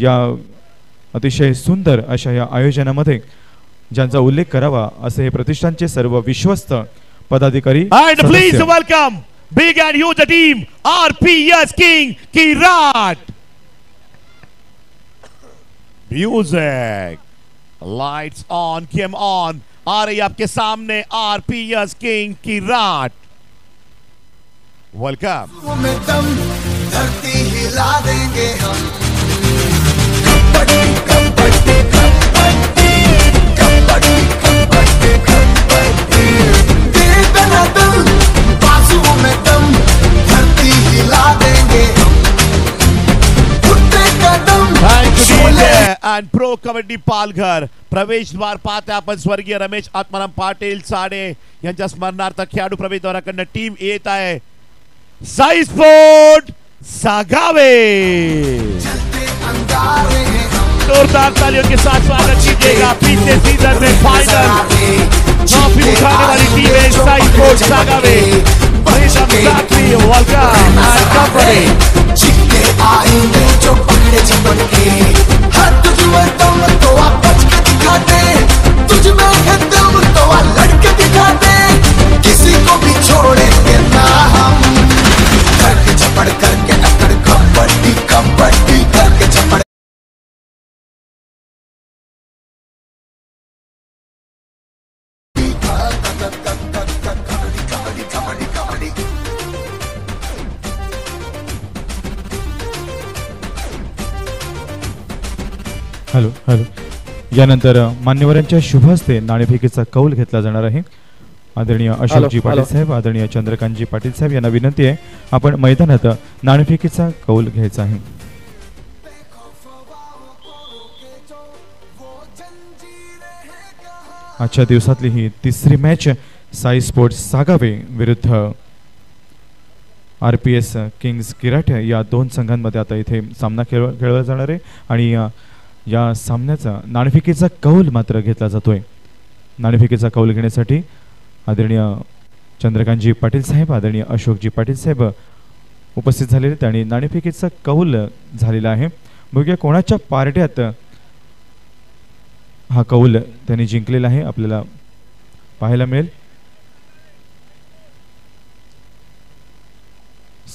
या अतिशय सुंदर अशा या आयोजनामध्ये ज्यांचा उल्लेख करावा असे हे प्रतिष्ठानचे सर्व विश्वस्त पदाधिकारी and please welcome big and huge team RPS King Kirat. Music lights on, came on, आ रही आपके सामने RPS King Kirat. Welcome. धरती हिला देंगे हम and Pro Kabaddi पालघर प्रवेश द्वार पाहते आपण स्वर्गीय रमेश आत्माराम पाटील साडे यांच्या स्मरणार्थ खेळाडू प्रवेश द्वाराकडून टीम येत आहे साई स्पोर्ट सागावे. जोरदार तालियों के साथ स्वागत कीजिएगा. पिछले सीजन में फाइनल ट्रॉफी उठाने वाली टीम है Sai sport Sagave. Welcome and company चिक्के आएंगे जो पकड़े चिपक के हर तुझ में दम तो आ बच के दिखाते तुझ में है दम तो आ लड़के दिखाते किसी को भी छोड़ेंगे ना हम करके झपड़ करके अकड़ कबड्डी कबड्डी करके झपड़. Hello hello. यानंतर मान्यवरांच्या शुभ हस्ते नाणेफेकीचा कौल घेतला जाणार आहे. आदरणीय अशोकजी पाटील साहेब, आदरणीय चंद्रकांतजी पाटील साहेब यांना विनंती आहे आपण मैदानात नाणेफेकीचा कौल घ्यायचा आहे. आजच्या दिवसातली ही तिसरी मॅच साई स्पोर्ट्स सागावे विरुद्ध RPS किंग्स किराट या दोन संघांमध्ये आता इथे सामना खेळवला जाणार आहे आणि या सामन्याचा नाणेफेकीचा कौल मात्र घेतला जातोय. नाणेफेकीचा कौल घेण्यासाठी आदरणीय चंद्रकांतजी पाटील साहेब, आदरणीय अशोकजी पाटील साहेब उपस्थित झालेले त्यांनी नाणेफेकीचा कौल झालेला आहे. बघूया कोणाच्या पारड्यात हा कौल त्यांनी जिंकलेला आहे आपल्याला पाहायला मिळेल.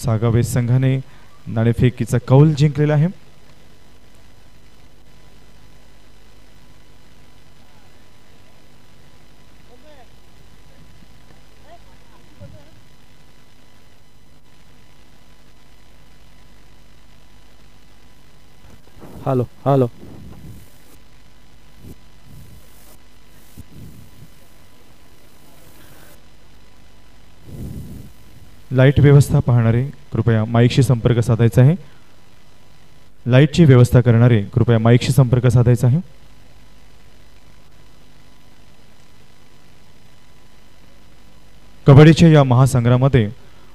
सागावे संघाने नाणेफेकीचा कौल जिंकलेला आहे. Hello hello. लाईट व्यवस्था पाहणारे कृपया माईकशी संपर्क साधायचा आहे. लाईटची व्यवस्था करणारे कृपया माईकशी संपर्क साधायचा आहे. कबड्डीच्या या महासंग्रामामध्ये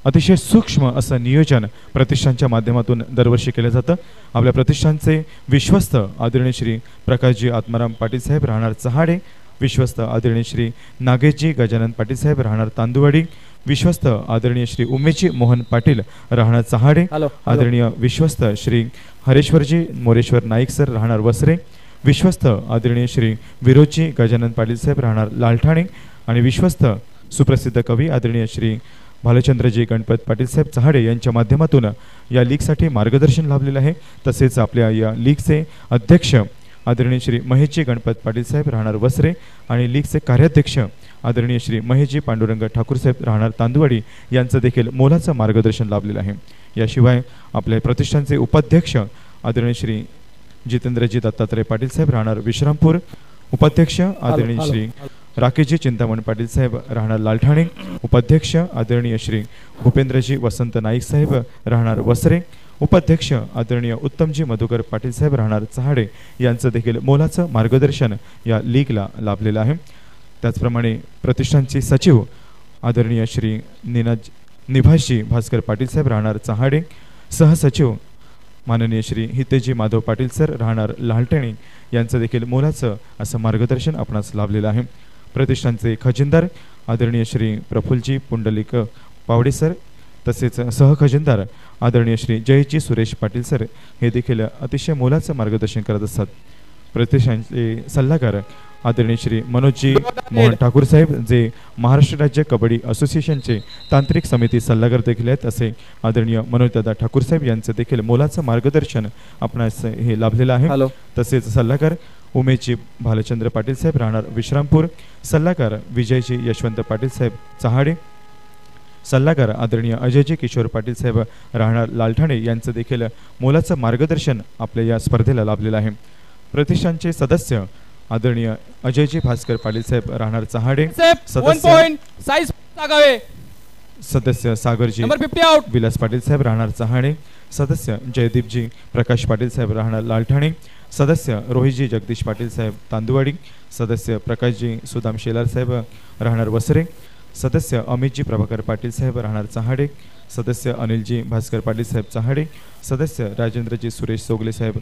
अतिशय सूक्ष्म असं नियोजन प्रतिष्ठानच्या माध्यमातून दरवर्षी केलं जातं. आपल्या प्रतिष्ठानचे विश्वस्त आदरणीय श्री प्रकाशजी आत्माराम पाटील साहेब राहणार चहाडे, विश्वस्त आदरणीय श्री नागेशजी गजानन पाटील साहेब राहणार तांदुवाडी, विश्वस्त आदरणीय श्री उमेशजी मोहन पाटील राहणार चहाडे, आदरणीय विश्वस्त श्री हरेश्वरजी मोरेश्वर नाईक सर राहणार वसरे, विश्वस्त आदरणीय श्री विरोधजी गजानन पाटील साहेब राहणार लालठाणे आणि विश्वस्त सुप्रसिद्ध कवी आदरणीय श्री भालचंद्रजी गणपत पाटील साहेब चहाडे यांच्या माध्यमातून या लीगसाठी मार्गदर्शन लाभलेलं आहे. तसेच आपल्या या लीगचे अध्यक्ष आदरणीय श्री महेशजी गणपत पाटील साहेब राहणार वसरे आणि लीगचे कार्याध्यक्ष आदरणीय श्री महेशजी पांडुरंग ठाकूर साहेब राहणार तांदुवाडी यांचं देखील मोलाचं मार्गदर्शन लाभलेलं आहे. याशिवाय आपल्या प्रतिष्ठानचे उपाध्यक्ष आदरणीय श्री जितेंद्रजी दत्तात्रय पाटील साहेब राहणार विश्रामपूर, उपाध्यक्ष आदरणीय श्री राकेशजी चिंतामण पाटील साहेब राहणार लालठाणे, उपाध्यक्ष आदरणीय श्री भूपेंद्रजी वसंत नाईक साहेब राहणार वसरे, उपाध्यक्ष आदरणीय उत्तमजी मधुकर पाटील साहेब राहणार चहाडे यांचं देखील मोलाचं मार्गदर्शन या लीगला लाभलेलं आहे. त्याचप्रमाणे प्रतिष्ठानचे सचिव आदरणीय श्री निभाषजी भास्कर पाटील साहेब राहणार चहाडे, सहसचिव माननीय श्री हितेजी माधव पाटील सर राहणार लालटेणी यांचं देखील मोलाचं असं मार्गदर्शन आपणास लाभलेलं आहे. प्रतिष्ठानचे खजिनदार आदरणीय श्री प्रफुल्लजी पुंडलिक पावडे सर तसेच सहखजिनदार आदरणीय श्री जयजी सुरेश पाटील सर हे देखील अतिशय मोलाचं मार्गदर्शन करत असतात. प्रतिष्ठानचे सल्लागार आदरणीय श्री मनोजजी मोहन ठाकूर साहेब जे महाराष्ट्र राज्य कबड्डी असोसिएशनचे तांत्रिक समिती सल्लागार देखील आहेत, असे आदरणीय मनोजदादा ठाकूर साहेब यांचं देखील मोलाचं मार्गदर्शन आपणास हे लाभलेलं आहे. तसेच सल्लागार उमेशजी भालचंद्र पाटील साहेब राहणार विश्रामपूर, सल्लागार विजयजी यशवंत पाटील साहेब चहाडे, सल्लागार आदरणीय अजयजी किशोर पाटील साहेब राहणार लालठाणे यांचं देखील मोलाचं मार्गदर्शन आपल्या या स्पर्धेला लाभलेलं आहे. प्रतिष्ठानचे सदस्य आदरणीय अजयजी भास्कर पाटील साहेब राहणार चहाडे, सदस्य सागरजी विलास पाटील साहेब राहणार चहाडे, सदस्य जयदीपजी प्रकाश पाटील साहेब राहणार लालठाणे, सदस्य रोहितजी जगदीश पाटील साहेब तांदुवाडी, सदस्य प्रकाशजी सुदाम शेलार साहेब राहणार वसरे, सदस्य अमितजी प्रभाकर पाटील साहेब राहणार चहाडे, सदस्य अनिलजी भास्कर पाटील साहेब चहाडे, सदस्य राजेंद्रजी सुरेश सोगले साहेब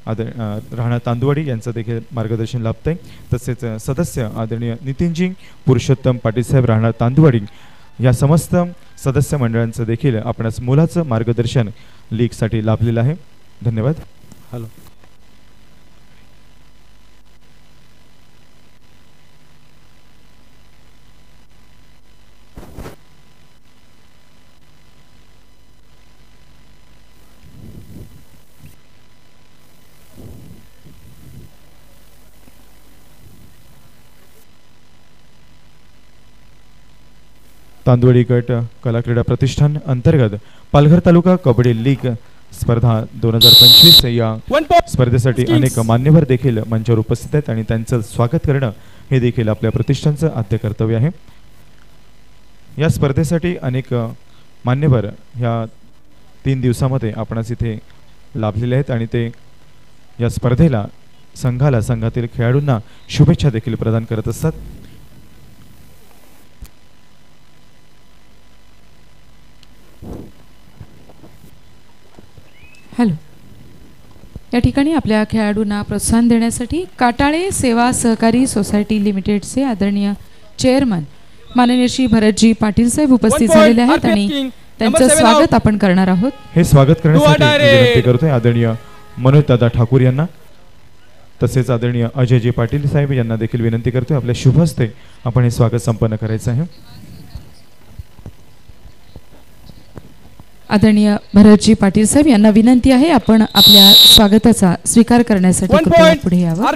राहणार तांदुवाडी यांचं देखील मार्गदर्शन लाभतंय. तसेच सदस्य आदरणीय नितीनजी पुरुषोत्तम पाटील साहेब राहणार तांदुवाडी या समस्त सदस्य मंडळांचं देखील आपणास मोलाचं मार्गदर्शन लीगसाठी लाभलेलं आहे. धन्यवाद. हॅलो. तांदुवाडी गट कला क्रीडा प्रतिष्ठान अंतर्गत पालघर तालुका कबड्डी लीग स्पर्धा 2025 या स्पर्धेसाठी अनेक मान्यवर देखील मंचावर उपस्थित आहेत आणि त्यांचं स्वागत करणं हे देखील आपल्या प्रतिष्ठानचं आद्य कर्तव्य आहे. या स्पर्धेसाठी अनेक मान्यवर ह्या 3 दिवसामध्ये आपणास इथे लाभलेले आहेत आणि ते या स्पर्धेला संघाला संघातील खेळाडूंना शुभेच्छा देखील प्रदान करत असतात. हॅलो. या ठिकाणी आपल्या खेळाडूंना प्रोत्साहन देण्यासाठी काटाळे सेवा सहकारी सोसायटी लिमिटेडचे आदरणीय चेअरमन माननीय श्री भरतजी पाटील साहेब उपस्थित झालेले आहेत आणि त्यांचं स्वागत आपण करणार आहोत. हे स्वागत करण्यासाठी विनंती करतोय आदरणीय मनोजदादा ठाकूर यांना, तसेच आदरणीय अजयजी पाटील साहेब यांना देखील विनंती करतोय आपल्या शुभ हस्ते आपण हे स्वागत संपन्न करायचं आहे. आदरणीय भरतजी पाटील साहेब यांना विनंती आहे आपण आपल्या स्वागताचा स्वीकार करण्यासाठी पुढे यावं.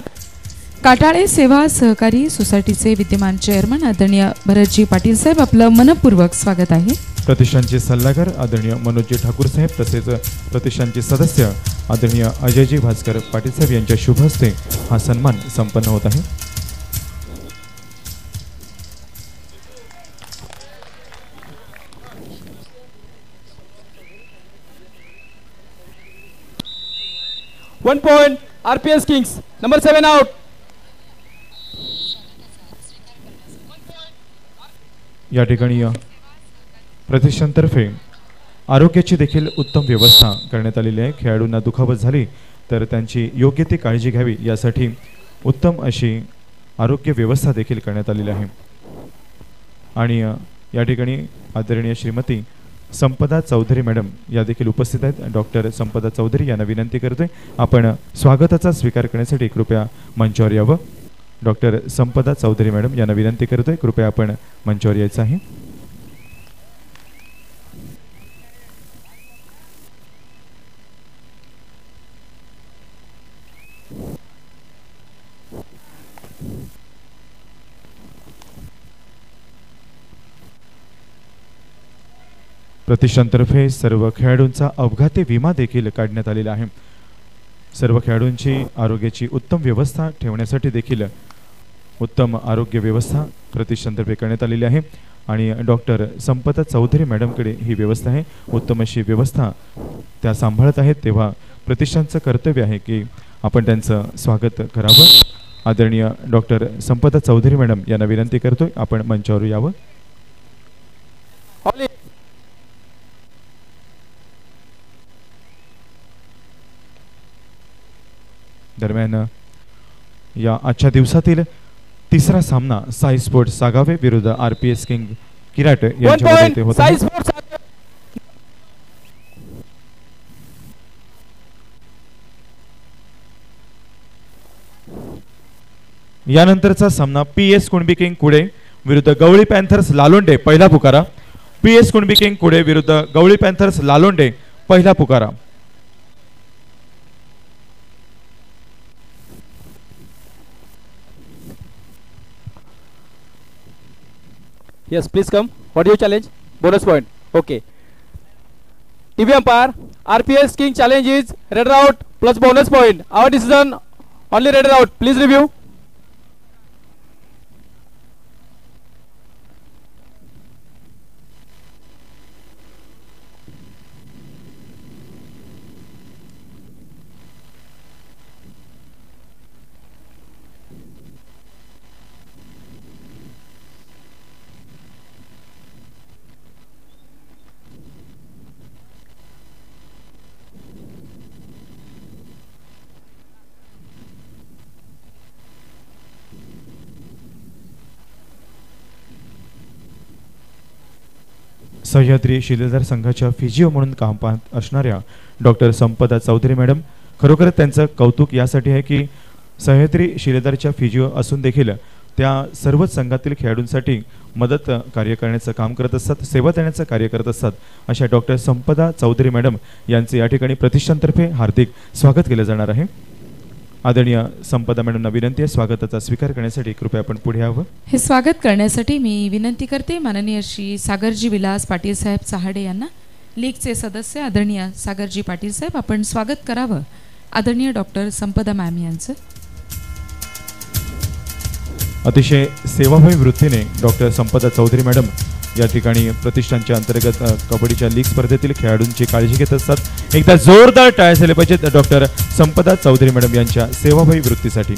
काटाळे सेवा सहकारी सोसायटीचे विद्यमान चेअरमन आदरणीय भरतजी पाटील साहेब आपलं मनपूर्वक स्वागत आहे. प्रतिष्ठानचे सल्लागार आदरणीय मनोजजी ठाकूर साहेब तसेच प्रतिष्ठानचे सदस्य आदरणीय अजयजी भास्कर पाटील साहेब यांच्या शुभ हस्ते हा सन्मान संपन्न होत आहे. One point, RPS Kings, number 7 out. या ठिकाणी प्रतिष्ठानतर्फे आरोग्याची देखील उत्तम व्यवस्था करण्यात आलेली आहे. खेळाडूंना दुखापत झाली तर त्यांची योग्य ती काळजी घ्यावी यासाठी उत्तम अशी आरोग्य व्यवस्था देखील करण्यात आलेली आहे. आणि या ठिकाणी आदरणीय श्रीमती संपदा चौधरी मॅडम या देखील उपस्थित आहेत. डॉक्टर संपदा चौधरी यांना विनंती करतोय आपण स्वागताचा स्वीकार करण्यासाठी कृपया मंचावर यावं. डॉक्टर संपदा चौधरी मॅडम यांना विनंती करतोय कृपया आपण मंचावर यायचं आहे. प्रतिष्ठानतर्फे सर्व खेळाडूंचा अपघाती विमा देखील काढण्यात आलेला आहे. सर्व खेळाडूंची आरोग्याची उत्तम व्यवस्था ठेवण्यासाठी देखील उत्तम आरोग्य व्यवस्था प्रतिष्ठानतर्फे करण्यात आलेली आहे आणि डॉक्टर संपदा चौधरी मॅडमकडे ही व्यवस्था आहे. उत्तम अशी व्यवस्था त्या सांभाळत आहेत, तेव्हा प्रतिष्ठानचं कर्तव्य आहे की आपण त्यांचं स्वागत करावं. आदरणीय डॉक्टर संपदा चौधरी मॅडम यांना विनंती करतोय आपण मंचावर यावं. दरम्यान या आजच्या दिवसातील तिसरा सामना साई स्पोर्ट्स सागावे विरुद्ध RPS किंग किराट यांच्यामध्ये होत आहे. यानंतरचा सामना PS कुणबी किंग कुडे विरुद्ध गवळी पॅन्थर्स लालोंडे पहिला पुकारा. PS कुणबी किंग कुडे विरुद्ध गवळी पॅन्थर्स लालोंडे पहिला पुकारा. Yes, please come. What do you challenge? Bonus point. Okay. TV umpire, RPS King challenge is red out plus bonus point. Our decision only red out. Please review. Sahyadri शिलेदार संघाच्या physio म्हणून काम पाहत असणाऱ्या doctor संपदा Chaudhari madam, खरोखर त्यांचं कौतुक यासाठी आहे की सह्याद्री शिलेदारच्या फिजिओ असून देखील त्या सर्वच संघातील खेळाडूंसाठी मदत कार्य करण्याचं काम करत असतात, सेवा देण्याचं कार्य करत असतात. अशा डॉक्टर संपदा चौधरी मॅडम यांचे या ठिकाणी प्रतिष्ठानतर्फे हार्दिक स्वागत केलं जाणार आहे. आदरणीय संपदा मॅडमना विनंती आहे स्वागताचा स्वीकार करण्यासाठी कृपया आपण पुढे यावं. हे स्वागत करण्यासाठी मी विनंती करते माननीय श्री सागरजी विलास पाटील साहेब चहाडे यांना, लीगचे सदस्य आदरणीय सागरजी पाटील साहेब, आपण स्वागत करावं आदरणीय डॉक्टर संपदा मॅम यांचं. अतिशय सेवाभावी वृत्तीने डॉक्टर संपदा चौधरी मॅडम या ठिकाणी प्रतिष्ठानच्या अंतर्गत कबड्डीच्या लीग स्पर्धेतील खेळाडूंची काळजी घेत असतात. एकदा जोरदार टाळ्या झाल्या पाहिजेत डॉक्टर संपदा चौधरी मॅडम यांच्या सेवाभावी वृत्तीसाठी.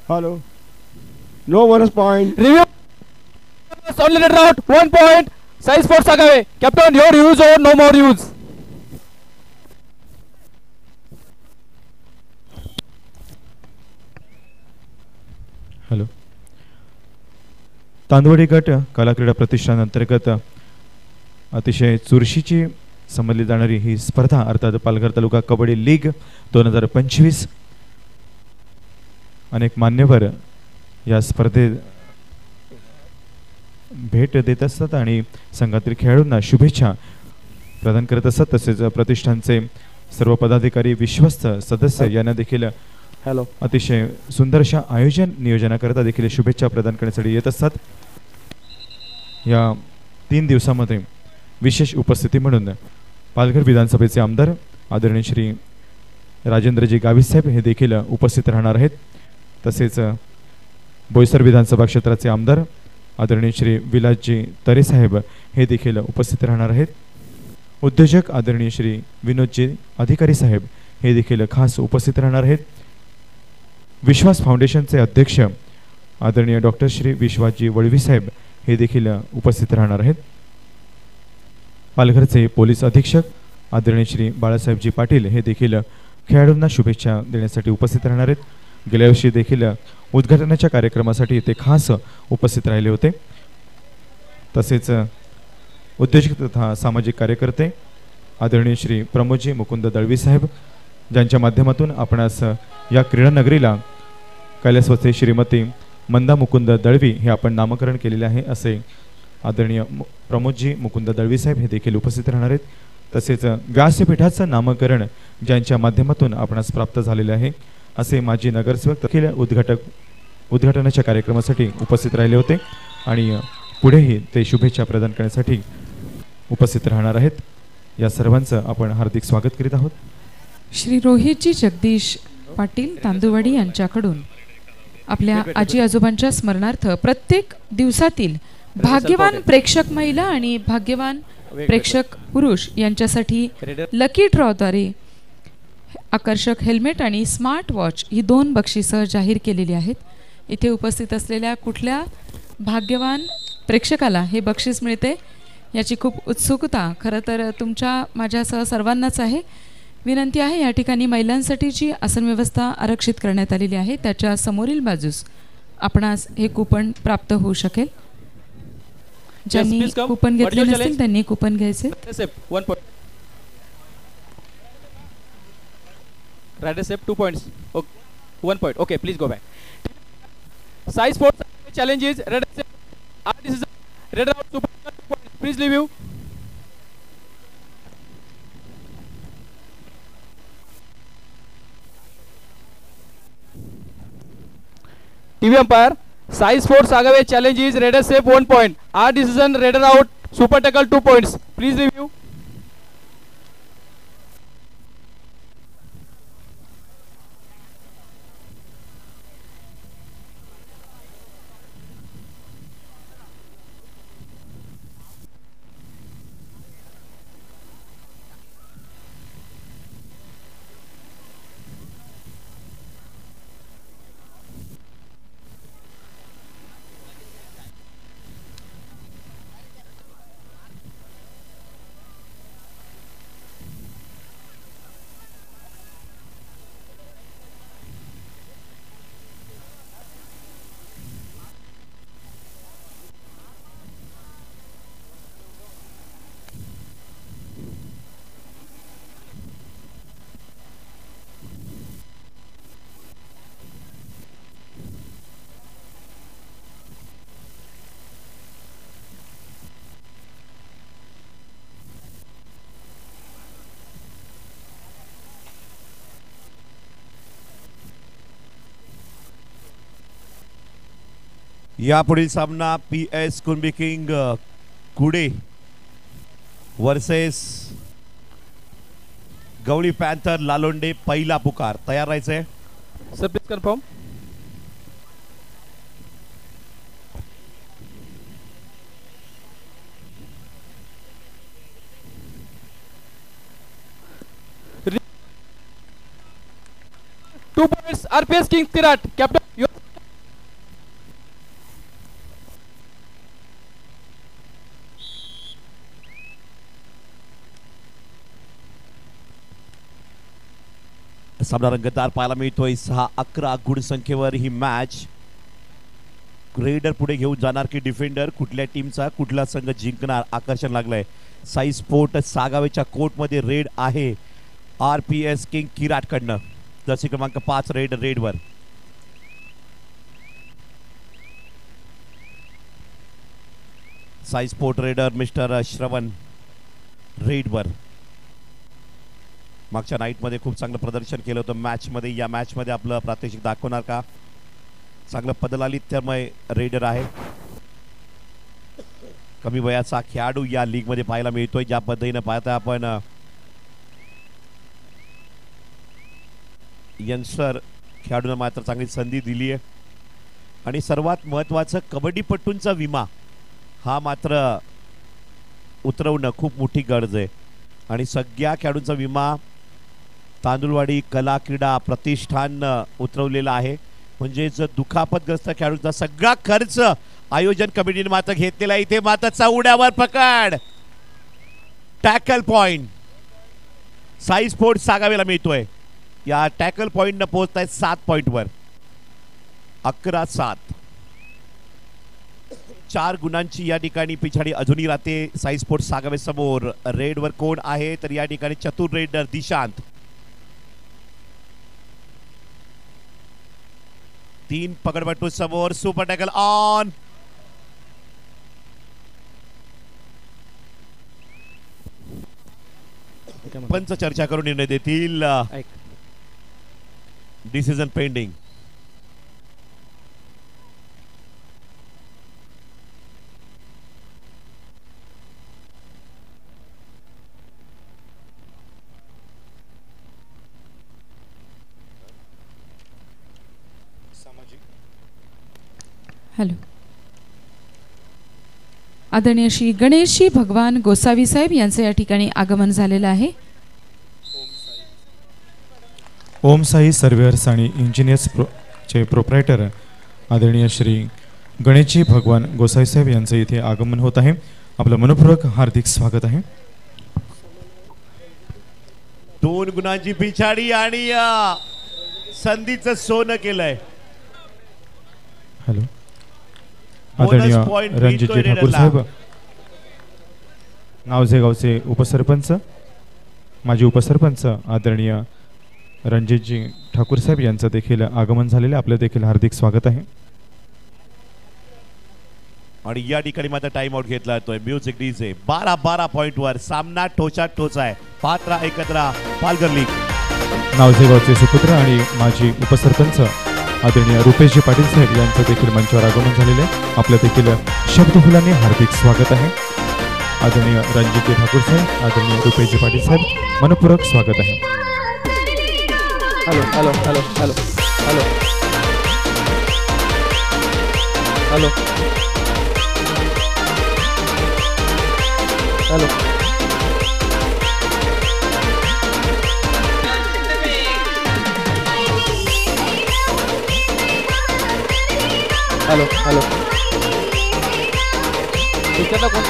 Hello. No bonus point. Review. Only red out. 1 point. Size for Sagave. Captain, your use or no more use. Hello. Tandwadi गट कला क्रीडा प्रतिष्ठान अंतर्गत अतिशय चुरशीची समजली जाणारी ही स्पर्धा अर्थात पालघर तालुका कबड्डी लीग 2025. अनेक मान्यवर या स्पर्धेत भेट देत असतात आणि संघातील खेळाडूंना शुभेच्छा प्रदान करत असतात. तसेच प्रतिष्ठानचे सर्व पदाधिकारी विश्वस्त सदस्य यांना देखील Hello. अतिशय सुंदर अशा आयोजन नियोजनाकरता देखील शुभेच्छा प्रदान करण्यासाठी येत असतात. या 3 दिवसामध्ये विशेष उपस्थिती म्हणून पालघर विधानसभेचे आमदार आदरणीय श्री राजेंद्रजी गावित साहेब हे देखील उपस्थित राहणार आहेत. तसेच बोईसर विधानसभा क्षेत्राचे आमदार आदरणीय श्री विलासजी तरे साहेब हे देखील उपस्थित राहणार आहेत. उद्योजक आदरणीय श्री विनोदजी अधिकारी साहेब हे देखील खास उपस्थित राहणार आहेत. विश्वास फाउंडेशनचे अध्यक्ष आदरणीय डॉक्टर श्री विश्वासजी वळवी साहेब हे देखील उपस्थित राहणार आहेत. पालघरचे पोलीस अधीक्षक आदरणीय श्री बाळासाहेबजी पाटील हे देखील खेळाडूंना शुभेच्छा देण्यासाठी उपस्थित राहणार आहेत. गेल्या वर्षी देखील उद्घाटनाच्या कार्यक्रमासाठी ते खास उपस्थित राहिले होते. तसेच उद्योजक तथा सामाजिक कार्यकर्ते आदरणीय श्री प्रमोदजी मुकुंद दळवी साहेब ज्यांच्या माध्यमातून आपणास या क्रीडा नगरीला कैलासवासी श्रीमती मंदा मुकुंद दळवी हे आपण नामकरण केलेले आहे असे आदरणीय प्रमोदजी मुकुंद दळवी साहेब हे देखील उपस्थित राहणार आहेत. तसेच व्यासपीठाचं नामकरण ज्यांच्या माध्यमातून आपणास प्राप्त झालेले आहे असे माजी नगरसेवक देखील उद्घाटक उद्घाटनाच्या कार्यक्रमासाठी उपस्थित राहिले होते आणि पुढेही ते शुभेच्छा प्रदान करण्यासाठी उपस्थित राहणार आहेत. या सर्वांचं आपण हार्दिक स्वागत करीत आहोत. श्री रोहितजी जगदीश पाटील तांदुवाडी यांच्याकडून आपल्या आजी आजोबांच्या स्मरणार्थ प्रत्येक दिवसातील भाग्यवान प्रेक्षक महिला आणि भाग्यवान प्रेक्षक पुरुष यांच्यासाठी लकी ड्रॉद्वारे आकर्षक हेल्मेट आणि स्मार्ट वॉच ही 2 बक्षिसं जाहीर केलेली आहेत. इथे उपस्थित असलेल्या कुठल्या भाग्यवान प्रेक्षकाला हे बक्षीस मिळते याची खूप उत्सुकता खरं तर तुमच्या माझ्यासह सर्वांनाच आहे. विनंती आहे, या ठिकाणी महिलांसाठीची आसन व्यवस्था आरक्षित करण्यात आलेली आहे. त्याच्या समोरील बाजूस आपणास हे कुपन प्राप्त होऊ शकेल. ज्यांनी कुपन घेतले नसतील त्यांनी कुपन घ्यायचे. Rider step 2 points. Okay. 1 point. Okay, please go back. Size sports challenge is red step. This is red out 2 points. Please leave you. TV umpire. Size sports agave challenge is red step 1 point. Our decision red out super tackle 2 points. Please leave you. यापुढील सामना PS Kunbi king कुडे versus गवळी panther Lalonde. पहिला पुकार. तयार राहायचंय sir, please confirm. Two points. RPS King Kirat, captain. सामना रंगतदार पाहायला मिळतोय. 6-11 गुणसंख्येवर ही match. Raider पुढे घेऊन जाणार की डिफेंडर, कुठल्या टीमचा कुठला संघ जिंकणार, आकर्षण लागलंय. साई स्पोर्ट सागावेच्या कोर्टमध्ये रेड आहे RPS किंग किराट कडनं. जर्सी क्रमांक 5 रेडवर. साई स्पोर्ट रेडर मिस्टर श्रवण रेडवर. मागच्या नाईटमध्ये खूप चांगलं प्रदर्शन केलं होतं मॅचमध्ये. या मॅचमध्ये आपलं प्रात्यक्षिक दाखवणार का? चांगलं पदलालित्यमय रेडर आहे. कमी वयाचा खेळाडू या लीग मध्ये पाहायला मिळतोय. ज्या पद्धतीने पाहता आपण यंगस्टर खेळाडूंना मात्र चांगली संधी दिली आहे. आणि सर्वात महत्त्वाचं कबड्डीपटूंचा विमा हा मात्र उतरवणं खूप मोठी गरज आहे. आणि सगळ्या खेळाडूंचा विमा तांदुळवाडी कला क्रीडा प्रतिष्ठान उतरवलेला आहे. म्हणजे जर दुखापतग्रस्त खेळाडूंचा सगळा खर्च आयोजन कमिटीने मात्र घेतलेला आहे. इथे मात्र चौड्यावर पकड. टॅकल पॉइंट साई स्पोर्ट सागावेला मिळतोय. या टॅकल पॉइंट न पोहोचताय 7 पॉइंटवर. 11-7. 4 गुणांची या ठिकाणी पिछाडी अजूनही राहते साई स्पोर्ट सागावे समोर. रेडवर कोण आहे तर या ठिकाणी चतुर रेडर दिशांत. 3 पकडपट्टू समोर. Super tackle on. पंच चर्चा करून निर्णय देतील. Decision pending. हॅलो. आदरणीय श्री गणेशजी भगवान गोसावी साहेब यांचे या ठिकाणी आगमन झालेलं आहे. ओम साई सर्वेअर्स आणि इंजिनियर्स चे प्रोप्रायटर आदरणीय श्री गणेशजी भगवान गोसावी साहेब यांचं इथे आगमन होत आहे. आपलं मनपूर्वक हार्दिक स्वागत आहे. 2 गुणांची पिछाडी आणि संधीचं सोनं केलंय. हॅलो. आदरणीय रणजितजी ठाकूर साहेब नावजे गावचे उपसरपंच माजी उपसरपंच आदरणीय रणजितजी ठाकूर साहेब यांचं देखील आगमन झालेलं आपलं देखील हार्दिक स्वागत आहे. आणि या ठिकाणी मात्र टाइम आउट घेतला जातोय. म्युझिक डीजे 12 पॉइंट वर सामना टोचा टोच आहे. पात्रा एकत्र पालघर लीग. नावजे गावचे सुपुत्र आणि माजी उपसरपंच आदरणीय रुपेशजी पाटील साहेब यांचं देखील मंचावर आगमन झालेलं आहे. आपलं देखील शब्दफुलाने हार्दिक स्वागत आहे. आदरणीय रणजितजी ठाकूर साहेब आदरणीय रुपेशजी पाटील साहेब मनपूर्वक स्वागत आहे. Hello hello hello hello hello hello hello hello hello त्याच्यातला कोण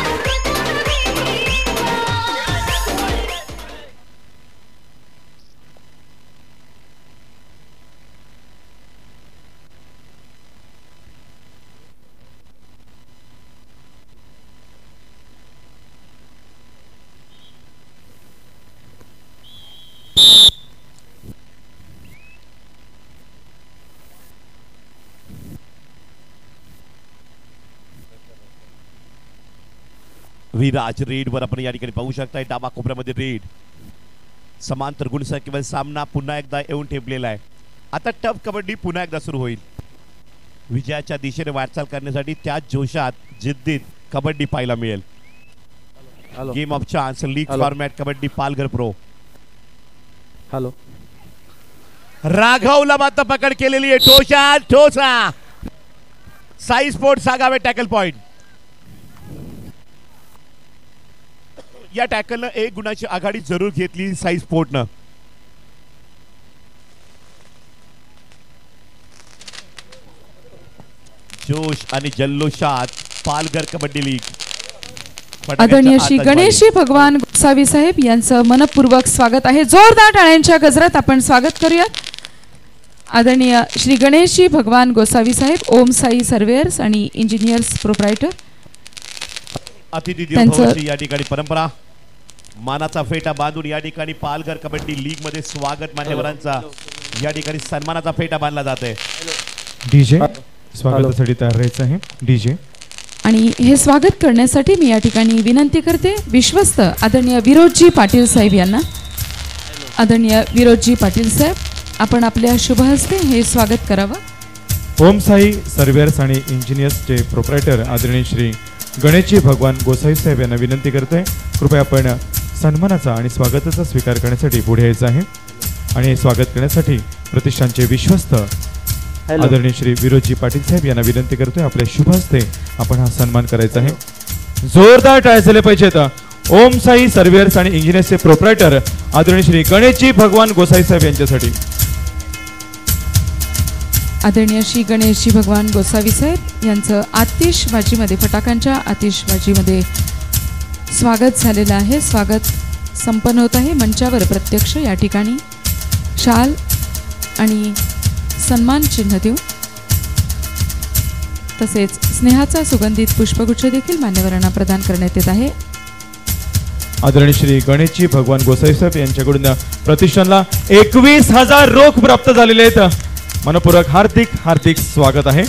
विराज रेड वर आपण या ठिकाणी पाहू शकताय. डाबा कोपऱ्यामध्ये रेड समांतर गुणसंख्येवर सामना पुन्हा एकदा येऊन ठेपलेला आहे. आता टफ कबड्डी पुन्हा एकदा सुरू होईल. विजयाच्या दिशेने वाटचाल करण्यासाठी त्या जोशात जिद्दीत कबड्डी पाहायला मिळेल. Game of chance league format kabaddi Palghar pro. Hello राघवला मात्र पकड केलेली आहे. टोचा टोचा Sai sports Agave tackle point. या टॅकलनं 1 गुणाची आघाडी जरूर घेतली साई स्पोर्टनं. जोश आणि जल्लोषात पालघर कबड्डी लीग. आदरणीय श्री गणेशजी भगवान गोसावी साहेब यांचं मनपूर्वक स्वागत आहे. जोरदार टाळ्यांच्या गजरात आपण स्वागत करूयात. आदरणीय श्री गणेशजी भगवान गोसावी साहेब ओम साई सर्वेअर्स आणि इंजिनियर्स प्रोप्रायटर. अतिथी देवोभवची या ठिकाणी परंपरा. मानाचा फेटा बांधून या ठिकाणी पालघर कबड्डी लीग मध्ये स्वागत मान्यवरांचा या ठिकाणी सन्मानाचा फेटा बांधला जाते. डीजे स्वागतासाठी तयार राहायचं आहे. डीजे आणि हे स्वागत करण्यासाठी मी या ठिकाणी विनंती करते विश्वस्त आदरणीय विरोधजी पाटील साहेब यांना. आदरणीय विरोधजी पाटील साहेब आपण आपल्या शुभ हस्ते हे स्वागत करावं. ओम साई सर्वेअर्स आणि इंजिनियर्सचे प्रोप्रायटर आदरणीय श्री गणेशजी भगवान गोसावी साहेब यांना विनंती करतोय कृपया आपण सन्मानाचा आणि स्वागताचा स्वीकार करण्यासाठी पुढे यायचं आहे. आणि स्वागत करण्यासाठी प्रतिष्ठानचे विश्वस्त आदरणीय श्री विरोधजी पाटील साहेब यांना विनंती करतोय आपल्या शुभ हस्ते आपण हा सन्मान करायचा आहे. जोरदार टाळ्या झाले पाहिजेत. ओम साई सर्वेअर्स आणि इंजिनियर्सचे प्रोप्रायटर आदरणीय श्री गणेशजी भगवान गोसावी साहेब यांच्यासाठी. आदरणीय श्री गणेशजी भगवान गोसावी साहेब यांचं आतिषबाजीमध्ये फटाक्यांच्या आतिषबाजीमध्ये स्वागत झालेलं आहे. स्वागत संपन्न होत आहे. मंचावर प्रत्यक्ष या ठिकाणी शाल आणि सन्मान चिन्ह देऊ तसेच स्नेहाचा सुगंधित पुष्पगुच्छ देखील मान्यवरांना प्रदान करण्यात येत आहे. आदरणीय श्री गणेशजी भगवान गोसावी साहेब यांच्याकडून प्रतिष्ठानला 21,000 रोख प्राप्त झालेले आहेत. मनपूर्वक हार्दिक हार्दिक स्वागत आहे.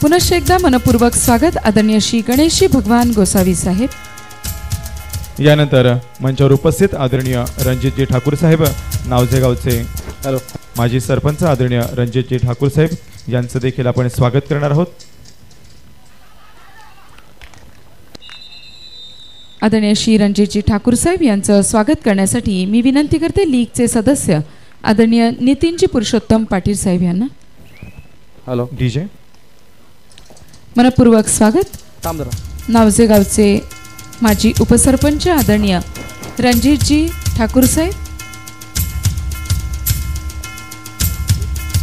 पुनश्च एकदा मनपूर्वक स्वागत आदरणीय श्री गणेशजी भगवान गोसावी साहेब. यानंतर मंचावर उपस्थित आदरणीय रणजितजी ठाकूर साहेब नावजे गावचे माजी सरपंच आदरणीय रणजितजी ठाकूर साहेब यांचं देखील आपण स्वागत करणार आहोत. आदरणीय श्री रणजितजी ठाकूर साहेब यांचं स्वागत करण्यासाठी मी विनंती करते लीगचे सदस्य आदरणीय नितीनजी पुरुषोत्तम पाटील साहेब यांना. Hello DJ. मनपूर्वक स्वागत. थांब जरा. नावजे गावचे माजी उपसरपंच आदरणीय रणजितजी ठाकूर साहेब.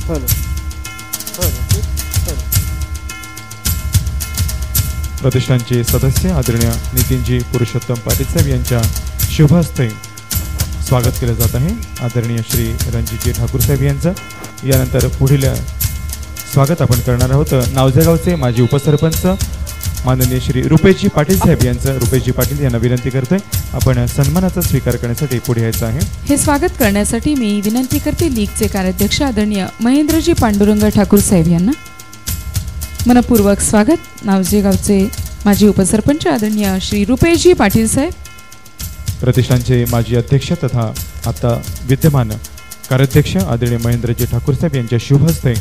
हॅलो प्रतिष्ठानचे सदस्य आदरणीय नितीनजी पुरुषोत्तम पाटील साहेब यांच्या शुभ हस्ते स्वागत केलं जात आहे आदरणीय श्री रणजितजी ठाकूर साहेब यांचं. यानंतर पुढील स्वागत आपण करणार आहोत नावजेगावचे माजी उपसरपंच माननीय श्री रुपेशजी पाटील साहेब यांचं. रुपेशजी पाटील यांना विनंती करतोय आपण सन्मानाचा स्वीकार करण्यासाठी पुढे यायचं आहे. हे स्वागत करण्यासाठी मी विनंती करते लीगचे कार्याध्यक्ष आदरणीय महेंद्रजी पांडुरंग ठाकूर साहेब यांना. मनपूर्वक स्वागत. नावजे गावचे माजी उपसरपंच आदरणीय श्री रुपेशजी पाटील साहेब. प्रतिष्ठानचे माजी अध्यक्ष तथा आता विद्यमान कार्याध्यक्ष आदरणीय महेंद्रजी ठाकूर साहेब यांच्या शुभ हस्ते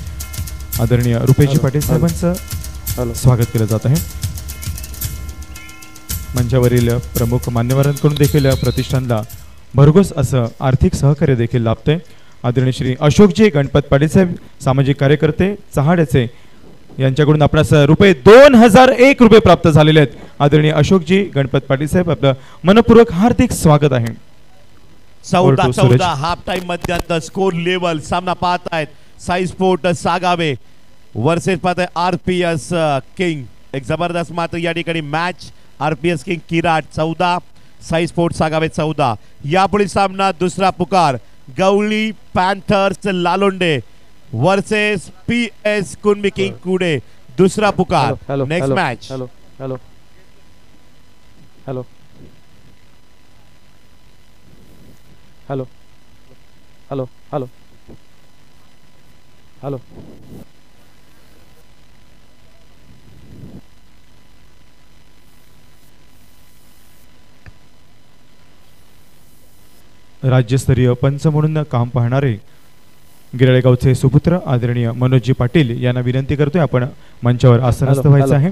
आदरणीय रुपेशजी पाटील साहेबांचं स्वागत केलं जात आहे. मंचावरील प्रमुख मान्यवरांकडून देखील प्रतिष्ठानला भरघोस असं आर्थिक सहकार्य देखील लाभते. आदरणीय श्री अशोकजी गणपत पाटील साहेब सामाजिक कार्यकर्ते चहाड्याचे यांच्याकडून आपणास ₹2001 प्राप्त झालेले आहेत. आदरणीय अशोकजी गणपत पाटील साहेब आपलं मनपूर्वक हार्दिक स्वागत आहे. 14-14 हाफ टाइम मध्यांतर स्कोर लेवल सामना पाहत आहेत साई स्पोर्ट सागावे वर्सेस पाहत आहे आरपीएस किंग. एक जबरदस्त मात्र या ठिकाणी match. RPS king Kirat 14 Sai sport Sagave 14. यापुढील सामना दुसरा पुकार Gawli panthers Lalonde versus PS Kunbi king Kude. दुसरा पुकार next match. Hello hello hello hello hello hello hello राज्यस्तरीय पंच म्हणून काम पाहणारे गिराळेगावचे सुपुत्र आदरणीय मनोजजी पाटील यांना विनंती करतोय आपण मंचावर आसनस्थ व्हायचं आहे.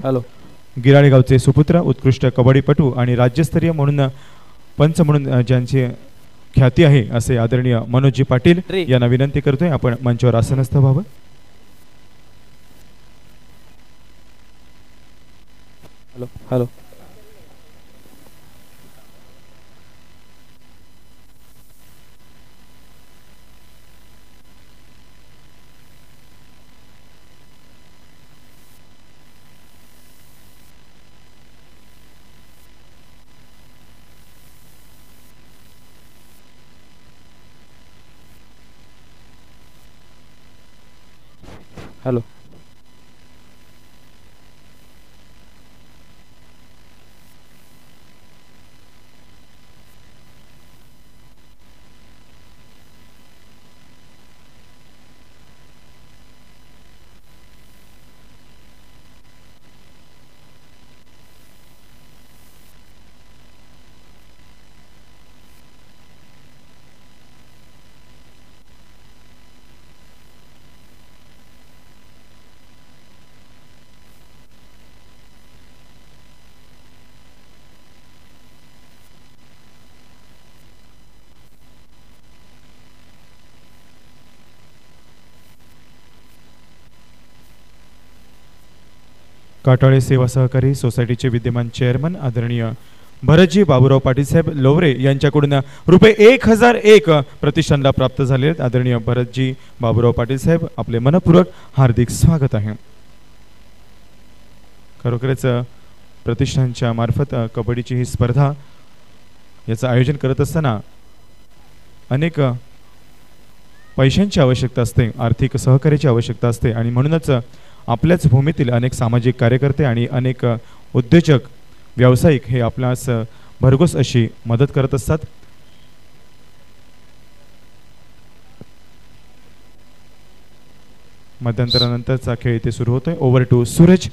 गिराळेगावचे सुपुत्र उत्कृष्ट कबड्डीपटू आणि राज्यस्तरीय म्हणून पंच म्हणून ज्यांची ख्याती आहे असे आदरणीय मनोजजी पाटील यांना विनंती करतोय आपण मंचावर आसनस्थ व्हावं. हॅलो हॅलो हॅलो काटाळे सेवा सहकारी सोसायटीचे विद्यमान चेअरमन आदरणीय भरतजी बाबूराव पाटील साहेब लोवरे यांच्याकडून ₹1001 प्रतिष्ठानला प्राप्त झाले आहेत. आदरणीय भरतजी बाबूराव पाटील साहेब आपले मनपूर्वक हार्दिक स्वागत आहे. खरोखरच प्रतिष्ठानच्या मार्फत कबड्डीची ही स्पर्धा याचं आयोजन करत असताना अनेक पैशांची आवश्यकता असते, आर्थिक सहकार्याची आवश्यकता असते आणि म्हणूनच आपल्याच भूमीतील अनेक सामाजिक कार्यकर्ते आणि अनेक उद्योजक व्यावसायिक हे आपल्यास भरघोस अशी मदत करत असतात. मध्यंतरानंतरचा खेळ इथे सुरू होतोय. Over to Suraj.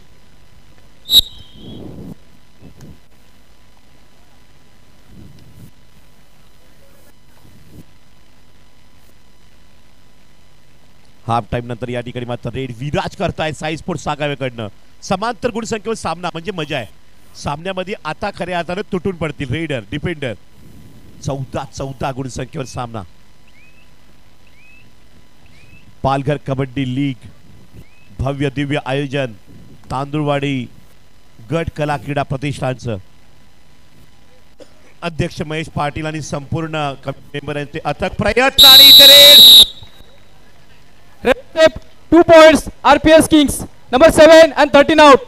Half time नंतर या ठिकाणी मात्र रेड विराज करताय साई स्पोर्ट्स सागावेकडनं. समांतर गुणसंख्येवर सामना म्हणजे मजा आहे. सामन्यामध्ये आता खऱ्या अर्थाने तुटून पडतील रेडर डिफेंडर. 14-14 गुणसंख्येवर सामना. पालघर कबड्डी लीग भव्य दिव्य आयोजन तांदुळवाडी गट कला क्रीडा प्रतिष्ठानचं अध्यक्ष महेश पाटील आणि संपूर्ण मेंबर यांचे अथक प्रयत्न आणि इथे red 2 points RPS Kings number 7 and 13 out.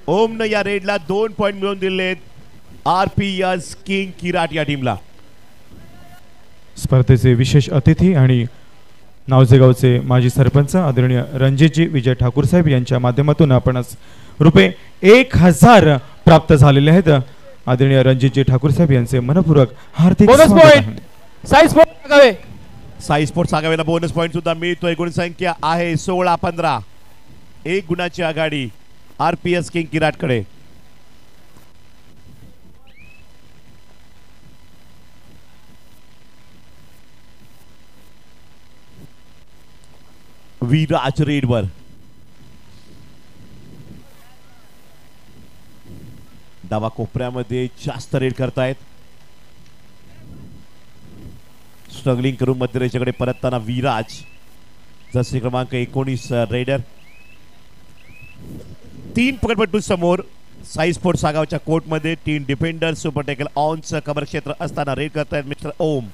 ओमनं या रेडला 2 पॉइंट मिळवून दिलेत RPS किंग किराट या टीमला. स्पर्धेचे विशेष अतिथी आणि नावजेगावचे माजी सरपंच आदरणीय रणजितजी विजय ठाकूर साहेब यांच्या माध्यमातून आपणास रुपये 1000 प्राप्त झालेले आहेत. आदरणीय रणजितजी ठाकूर साहेब यांचे मनपूर्वक हार्दिक बोनस स्वागत पॉइंट आहे. साई स्पोर्ट्स सागावे. साई स्पोर्ट्स आगावेला बोनस पॉइंट सुद्धा मिळतोय. गुणसंख्या आहे 16-15. 1 गुणाची आघाडी RPS किंग किराट कडे. विराज रेडवर डावा कोपऱ्यामध्ये जास्त रेड करतायत. स्ट्रगलिंग करून मध्यरेषेकडे परतताना विराज जसे क्रमांक 19 रेडर. 3 पकडपट्टू समोर साई स्पोर्ट्स सागावच्या कोर्टमध्ये 3 डिफेंडर सुपर टेकल ऑनचं कव्हर क्षेत्र असताना रेड करतायत mister Om.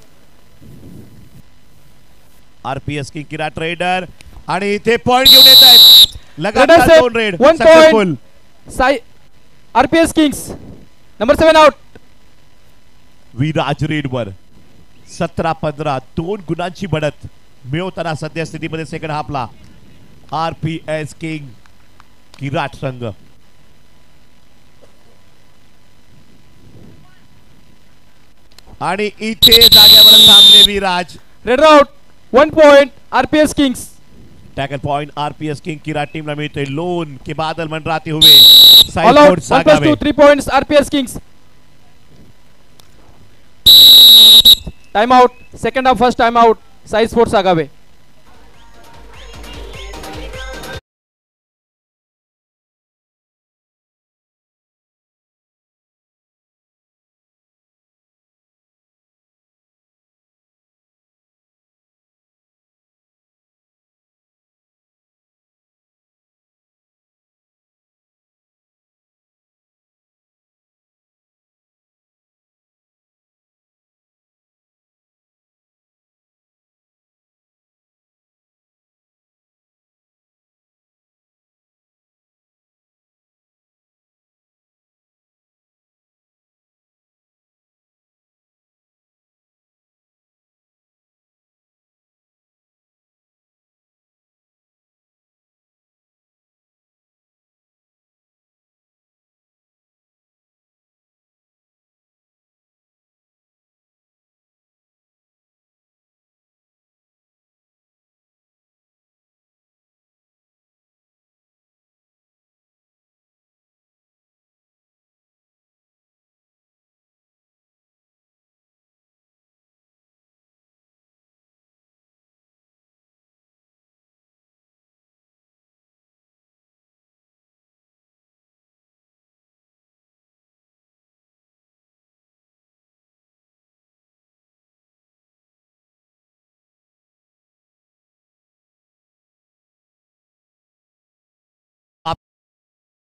RPS king Kirat raider आणि इथे पॉइंट घेऊन येत आहेत. लगातार 2 raid successful. Sai RPS Kings number 7 out. Viraj रेडवर 17-15 2 गुणांची बढत मिळवताना सध्या स्थितीमध्ये सेकंड हाफला RPS किंग किराट संघ. आणि इथे जाग्यावर थांबले Viraj. Raid out 1 point RPS Kings. Tackle point RPS king किराट team ला मिळते. लोन के बादल मंडराते हुए Sai All out sports 1 + 2 सागावे. 3 points RPS Kings. Time out. Second half first time out. Sai Sports Agave.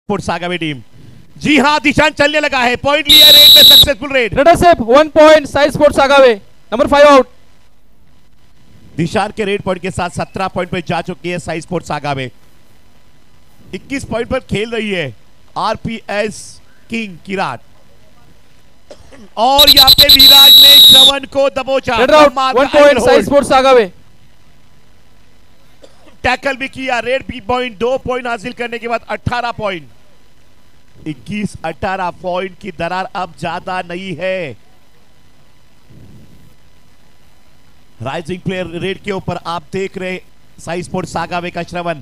Sports Sagave team. जी हाँ दिशान चलने लगा है. पॉइंट लिया रेड में successful raid. Red Asep 1 point Sai Sports Agave. Number 5 out. दिशान के red point के साथ 17 point पर जा चुकी है साई स्पोर्ट्स सागावे. 21 पॉइंट पर खेल रही है RPS किंग किराट. और यहाँ पे विराज ने श्रवण को दबोचा. Red out 1 point Sai Sports Agave. Tackle भी किया. रेड भी पॉइंट 2 पॉइंट हासिल करने के बाद 18 पॉइंट. 21-18 पॉइंट की दरार अब ज्यादा नहीं है. राइजिंग प्लेयर रेड के ऊपर आप देख रहे साई स्पोर्ट्स सागावे का श्रवण.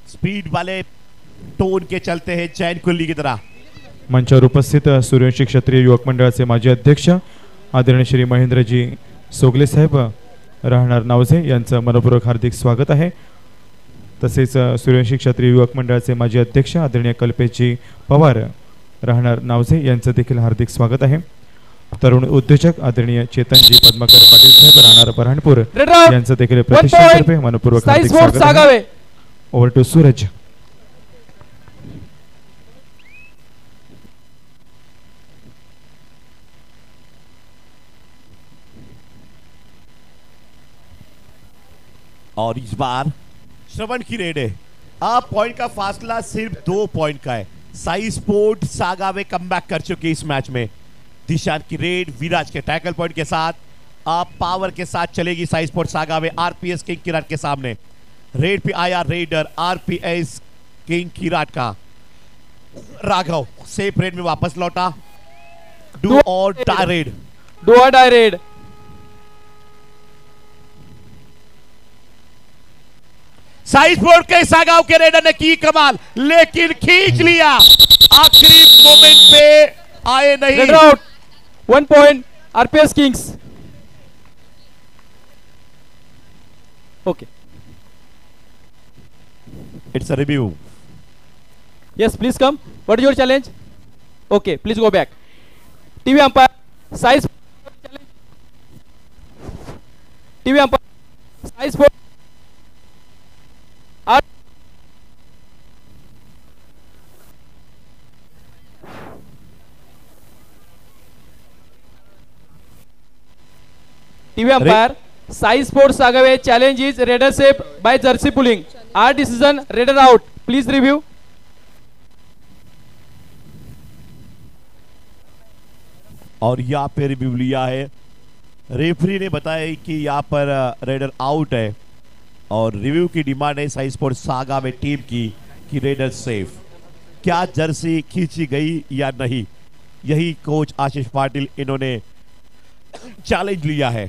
स्पीड वाले टोन के चलते हैं चैन कुल्ली की तरह. मंचावर उपस्थित सूर्यवंशी क्षत्रिय युवक मंडळाचे माजी अध्यक्ष आदरणीय श्री महेंद्रजी सोगले साहेब राहणार नावजे यांचं मनपूर्वक हार्दिक स्वागत आहे. तसेच सूर्यवंशी क्षत्रिय युवक मंडळाचे माजी अध्यक्ष आदरणीय कल्पेशजी पवार राहणार नावजे यांचं देखील हार्दिक स्वागत आहे. तरुण उद्योजक आदरणीय चेतनजी पद्माकर पाटील साहेब राहणार बऱ्हाणपूर Red round. यांचं देखील 1 प्रतिष्ठानतर्फे point. मनपूर्वक साई हार्दिक स्पोर्ट्स स्वागत आहे. सागावे. Over to Suraj. और इस बार श्रवण की रेड है। अब पॉइंट का फासला सिर्फ 2 पॉइंट का है। साई स्पोर्ट सागावे कमबैक कर चुके इस मैच में। दिशान की रेड विराज के टैकल पॉइंट के साथ अब पावर के साथ चलेगी Sai sport सागावे RPS king Kirat के सामने। रेड पे आया रेडर आरपीएस किंग किराट का। राघव सेफ रेड में वापस लौटा। डू और dye red. Do or die raid. Sai sport K Sagaon K raider ने की कमाल, लेकिन खींच लिया। आखिरी मोमेंट पे आए नहीं। Red out. 1 point. RPS Kings. Okay. It's a review. Yes, please come. What is your challenge? Okay, please go back. TV umpire. Size. TV umpire. Size for. TV umpire. Size Sports Sagave challenge is Raider shape by jersey pulling. Our decision Raider out. Please review. और यहाँ पे review लिया है। Referee ने बताया कि यहाँ पर raider out है और रिव्यू की डिमांड है साई स्पोर्ट सागा में टीम की कि रेडर सेफ। क्या जर्सी खींची गई या नहीं, यही कोच आशीष पाटिल इन्होंने चैलेंज लिया है।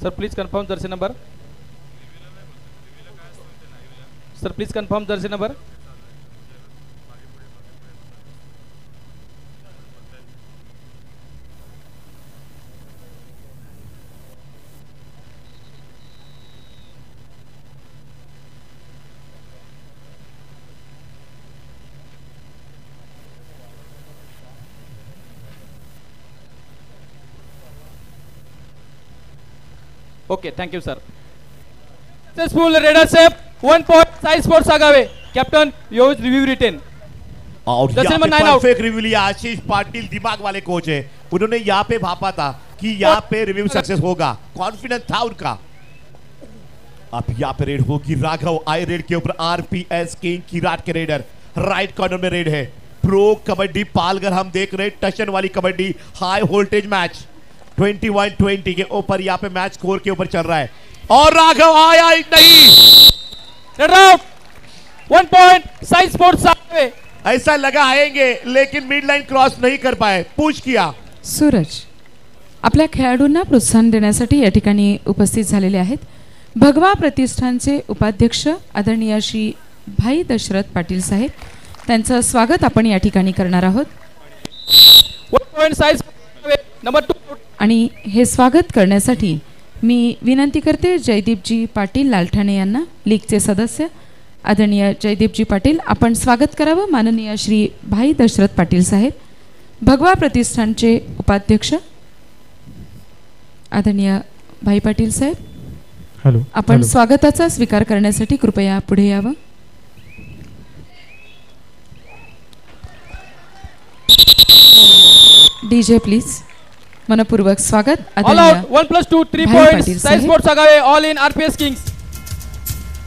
Sir, please confirm jersey number. Sir, please confirm jersey number. Okay, thank you, sir. Successful Raider shape. 1 point. Sai Sports Agave. Captain, your review written. और Just यहाँ पे number 9 out. परफेक्ट रिव्यू लिया। आशीष पाटिल दिमाग वाले coach है, उन्होंने यहाँ पे भापा था कि यहाँ पे रिव्यू सक्सेस होगा, कॉन्फिडेंस था उनका। अब यहाँ पे रेड होगी। राघव आए रेड के ऊपर। आरपीएस किंग किराट के रेडर राइट कॉर्नर में रेड है। प्रो कबड्डी पालघर हम देख रहे हैं, टशन वाली कबड्डी, हाई वोल्टेज मैच। 21-20 के ऊपर यहाँ पे मैच स्कोर के ऊपर चल रहा है और राघव आया ही नहीं। Raid out 1 point Sai sports Agave. ऐसा लगा आएंगे लेकिन मिड लाइन क्रॉस नहीं कर पाए, पुश किया। सूरज आपल्या खेळाडूंना प्रोत्साहन देण्यासाठी या ठिकाणी उपस्थित झालेले आहेत भगवा प्रतिष्ठानचे उपाध्यक्ष आदरणीय श्री भाई दशरथ पाटील साहेब, त्यांचं स्वागत आपण या ठिकाणी करणार आहोत। 1 पॉइंट साई नंबर 2 आणि हे स्वागत करण्यासाठी मी विनंती करते जयदीपजी पाटील लालठाणे यांना, लीगचे सदस्य आदरणीय जयदीपजी पाटील, आपण स्वागत करावं माननीय श्री भाई दशरथ पाटील साहेब, भगवा प्रतिष्ठानचे उपाध्यक्ष आदरणीय भाई पाटील साहेब, हॅलो आपण स्वागताचा स्वीकार करण्यासाठी कृपया पुढे यावं। डीजे प्लीज, मनपूर्वक स्वागत ऑल आदरणीय आउट 1+2 3 भाई पॉइंट्स पाटील साई साहेब। Sports Agave all in RPS kings.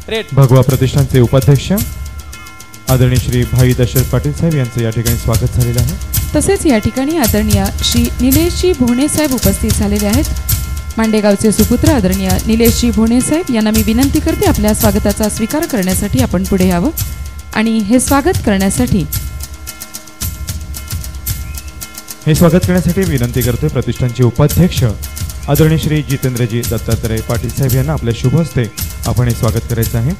Raid भगवा प्रतिष्ठानचे उपाध्यक्ष आदरणीय श्री भाई दशरथ पाटील साहेब यांचं या ठिकाणी स्वागत झालेलं आहे। तसेच या ठिकाणी आदरणीय श्री निलेशजी भोणे साहेब उपस्थित झालेले आहेत, मांडेगावचे सुपुत्र आदरणीय निलेशजी भोणे साहेब यांना मी विनंती करते आपल्या स्वागताचा स्वीकार करण्यासाठी आपण पुढे यावं आणि हे स्वागत करण्यासाठी विनंती करतोय प्रतिष्ठानचे उपाध्यक्ष आदरणीय श्री जितेंद्रजी दत्तात्रय पाटील साहेब यांना आपल्या शुभ हस्ते आपण हे स्वागत करायचं आहे।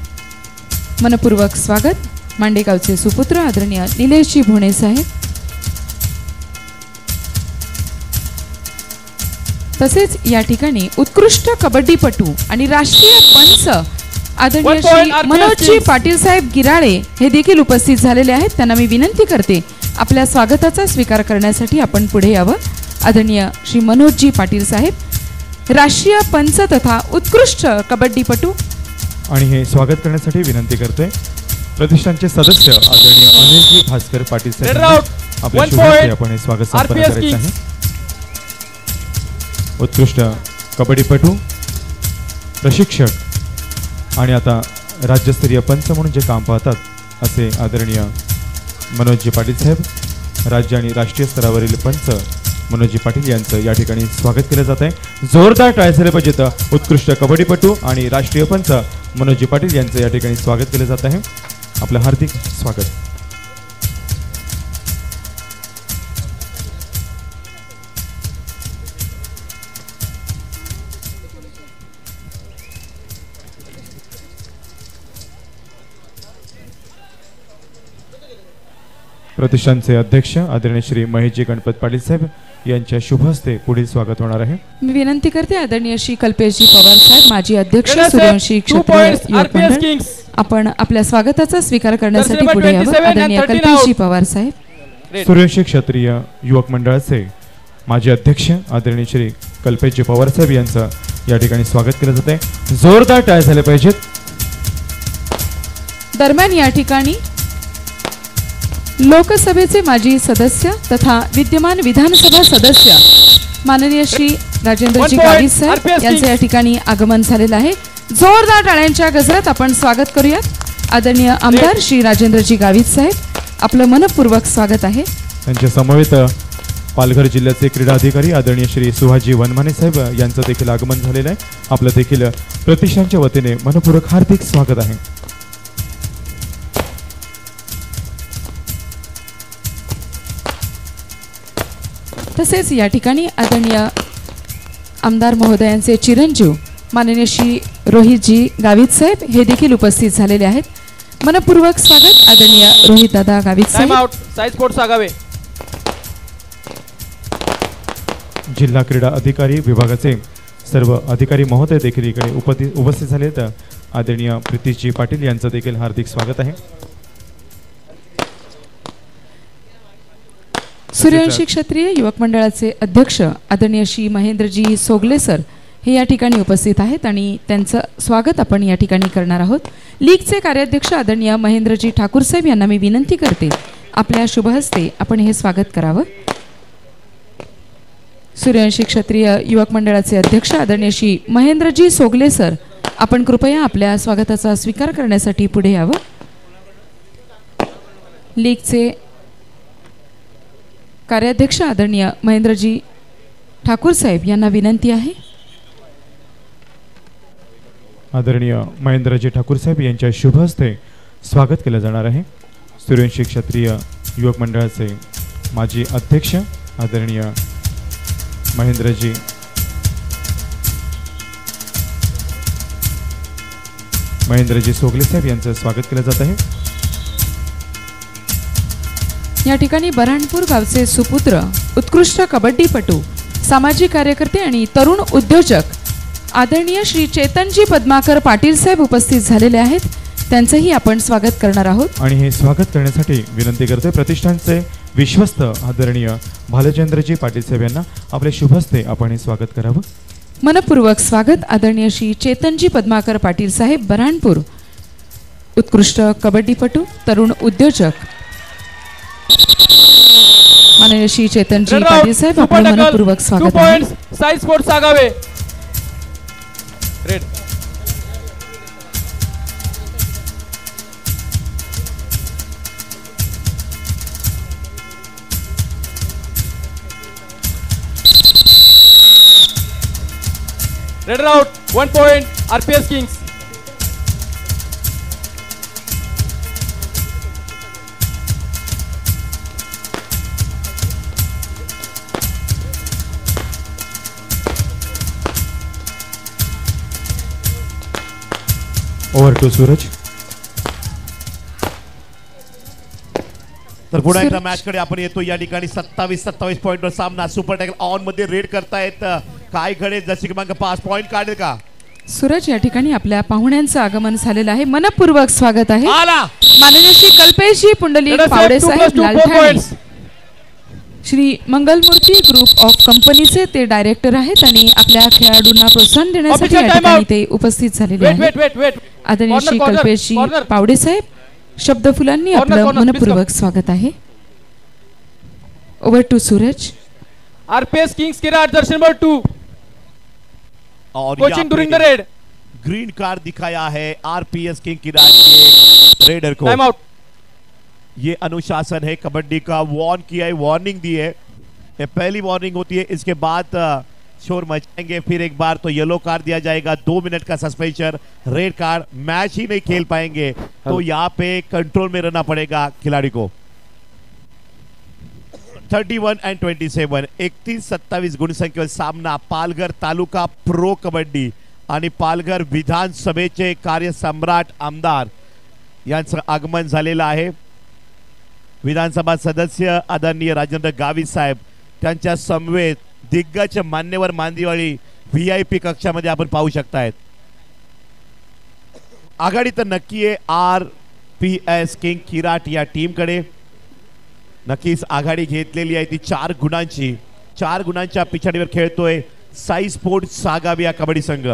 मनपूर्वक स्वागत मांडेगावचे सुपुत्र आदरणीय निलेशजी भोणे साहेब। तसेच या ठिकाणी उत्कृष्ट कबड्डीपटू आणि राष्ट्रीय पंच आदरणीय श्री मनोजजी पाटील साहेब गिराळे हे देखील उपस्थित झालेले आहेत, त्यांना मी विनंती करते आपल्या स्वागताचा स्वीकार करण्यासाठी आपण पुढे यावं। आदरणीय श्री मनोजजी पाटील साहेब, राष्ट्रीय पंच तथा उत्कृष्ट कबड्डीपटू, आणि हे स्वागत करण्यासाठी विनंती करतोय प्रतिष्ठानचे सदस्य आदरणीय अनिलजी भास्कर पाटील साहेब रेड यांना आउट आपल्या 1 शुभ हस्ते पॉइंट आपण हे स्वागत संपन्न आरपीएस करायचं किंग्स। आहे। उत्कृष्ट कबड्डीपटू, प्रशिक्षक आणि आता राज्यस्तरीय पंच म्हणून जे काम पाहतात असे आदरणीय मनोजजी पाटील साहेब, राज्य आणि राष्ट्रीय स्तरावरील पंच मनोजजी पाटील यांचं या ठिकाणी स्वागत केलं जात आहे। जोरदार टाळ्या झाल्या पाहिजेत। उत्कृष्ट कबड्डीपटू आणि राष्ट्रीय पंच मनोजजी पाटील यांचं या ठिकाणी स्वागत केलं जात आहे, आपलं हार्दिक स्वागत। प्रतिष्ठानचे अध्यक्ष आदरणीय श्री महेशजी गणपत पाटील साहेब यांच्या शुभ हस्ते पुढील स्वागत होणार आहे। मी विनंती करते आदरणीय श्री कल्पेशजी पवार साहेब, माजी अध्यक्ष Ready, sir. सूर्यवंशी 2 क्षत्रिय points युवक RPS मंडळ, Kings. आपण आपल्या स्वागताचा स्वीकार करण्यासाठी number पुढे यावं। 27 and आदरणीय 13 कल्पेशजी out. पवार साहेब, रेड सूर्यवंशी क्षत्रिय युवक मंडळाचे माजी अध्यक्ष आदरणीय श्री कल्पेशजी पवार साहेब यांचं या ठिकाणी स्वागत केलं जात आहे। जोरदार टाळ्या झाल्या पाहिजेत। दरम्यान या ठिकाणी लोकसभेचे माजी सदस्य तथा विद्यमान विधानसभा सदस्य माननीय श्री राजेंद्रजी 1 point, गावित साहेब RPS यांचे या ठिकाणी आगमन झालेलं आहे। जोरदार टाळ्यांच्या गजरात आपण स्वागत करूयात। आदरणीय आमदार श्री राजेंद्रजी गावित साहेब, आपलं मनपूर्वक स्वागत आहे। त्यांच्या समवेत पालघर जिल्ह्याचे क्रीडा अधिकारी आदरणीय श्री सुहाजी वनमाने साहेब यांचं देखील आगमन झालेलं आहे, आपलं देखील प्रतिष्ठानच्या वतीने मनपूर्वक हार्दिक स्वागत आहे। तसेच या ठिकाणी आदरणीय आमदार महोदयांचे चिरंजीव माननीय श्री रोहितजी गावित साहेब हे देखील उपस्थित झालेले आहेत। मनपूर्वक स्वागत आदरणीय रोहित दादा गावित टाइम साहेब। Out Sai sports Agave. जिल्हा क्रीडा अधिकारी विभागाचे सर्व अधिकारी महोदय देखील इकडे उपस्थित झाले आहेत। आदरणीय प्रीतीशजी पाटील यांचं देखील हार्दिक स्वागत आहे। सूर्यवंशी क्षत्रिय युवक मंडळाचे अध्यक्ष आदरणीय श्री महेंद्रजी सोगले सर हे या ठिकाणी उपस्थित आहेत आणि त्यांचं स्वागत आपण या ठिकाणी करणार आहोत। लीगचे कार्याध्यक्ष आदरणीय महेंद्रजी ठाकूर साहेब यांना मी विनंती करते आपल्या शुभ हस्ते आपण हे स्वागत करावं। सूर्यवंशी क्षत्रिय युवक मंडळाचे अध्यक्ष आदरणीय श्री महेंद्रजी सोगले सर, आपण कृपया आपल्या स्वागताचा स्वीकार करण्यासाठी पुढे यावं। लीगचे कार्याध्यक्ष आदरणीय महेंद्रजी ठाकूर साहेब यांना विनंती आहे. आदरणीय महेंद्रजी ठाकूर साहेब यांच्या शुभ हस्ते स्वागत केलं जाणार आहे. सूर्यवंशी क्षत्रिय युवक मंडळाचे माजी अध्यक्ष आदरणीय महेंद्रजी सोगले साहेब यांचं स्वागत केलं जात आहे. या ठिकाणी बऱ्हाणपूर गावचे सुपुत्र, उत्कृष्ट कबड्डीपटू, सामाजिक कार्यकर्ते आणि तरुण उद्योजक आदरणीय श्री चेतनजी पद्माकर पाटील साहेब उपस्थित झालेले आहेत. त्यांचंही आपण स्वागत करणार आहोत. आणि हे स्वागत करण्यासाठी विनंती करतोय प्रतिष्ठानचे विश्वस्त आदरणीय भालचंद्रजी पाटील साहेब यांना आपल्या शुभ हस्ते आपण हे स्वागत करावं. मनपूर्वक स्वागत आदरणीय श्री चेतनजी पद्माकर पाटील साहेब, बऱ्हाणपूर, उत्कृष्ट कबड्डीपटू, तरुण उद्योजक. माननीय श्री चेतनजी पाटील साहेब, आपलं मनपूर्वक स्वागत आहे. Sai sports Agave. Raid. Red out, 1 point, RPS Kings. Over to Suraj. तर पुन्हा एकदा मॅच कडे आपण येतो. या ठिकाणी 27 पॉइंटवर सामना. सुपर टॅकल ऑन मध्ये रेड करतायत. काय घडेल? जसे क्रमांक 5 पॉइंट काढेल का सूरज? या ठिकाणी आपल्या पाहुण्यांचं आगमन झालेलं आहे. मनपूर्वक स्वागत आहे. आला माननीय श्री कल्पेशजी पुंडलिक पावडे साहेब लालठाणे, श्री मंगलमूर्ती ग्रुप ऑफ कंपनीचे ते डायरेक्टर आहेत आणि आपल्या खेळाडूंना प्रोत्साहन देण्यासाठी या ठिकाणी ते उपस्थित झालेले आहेत. आदरणीय श्री कल्पेशजी पावडे साहेब, शब्दफुलांनी आपलं मनपूर्वक स्वागत आहे. Over to Suraj. RPS Kings Kirat jersey number 2 और coaching during the raid. Green card दिखाया है RPS किंग किराट के रेडर को. Time out. ये अनुशासन है कबड्डी का. वॉर्न किया है, वार्निंग दी है. ये पहली वार्निंग होती है. इसके बाद शोर मचाएंगे. फिर एक बार तो येलो कार्ड दिया जाएगा. 2 मिनट का सस्पेंशन, रेड कार्ड, मैच ही नहीं खेल पाएंगे. तो यहाँ पे कंट्रोल में रहना पड़ेगा खिलाड़ी को. 31 and 27 31-27 गुणसंख्येवर सामना. पालघर तालुका प्रो कबड्डी आणि पालघर विधानसभेचे कार्यसम्राट आमदार यांचं आगमन झालेलं आहे. विधानसभा सदस्य आदरणीय राजेंद्र गावित साहेब, त्यांच्या समवेत दिग्गज मान्यवर मांदिवाळी VIP कक्षामध्ये आपण पाहू शकतायत. आघाडी तर नक्की आहे RPS किंग किराट या टीम कडे. नक्कीच आघाडी घेतलेली आहे ती 4 गुणांच्या पिछाडीवर खेळतोय साई स्पोर्ट्स सागावे या कबड्डी संघ.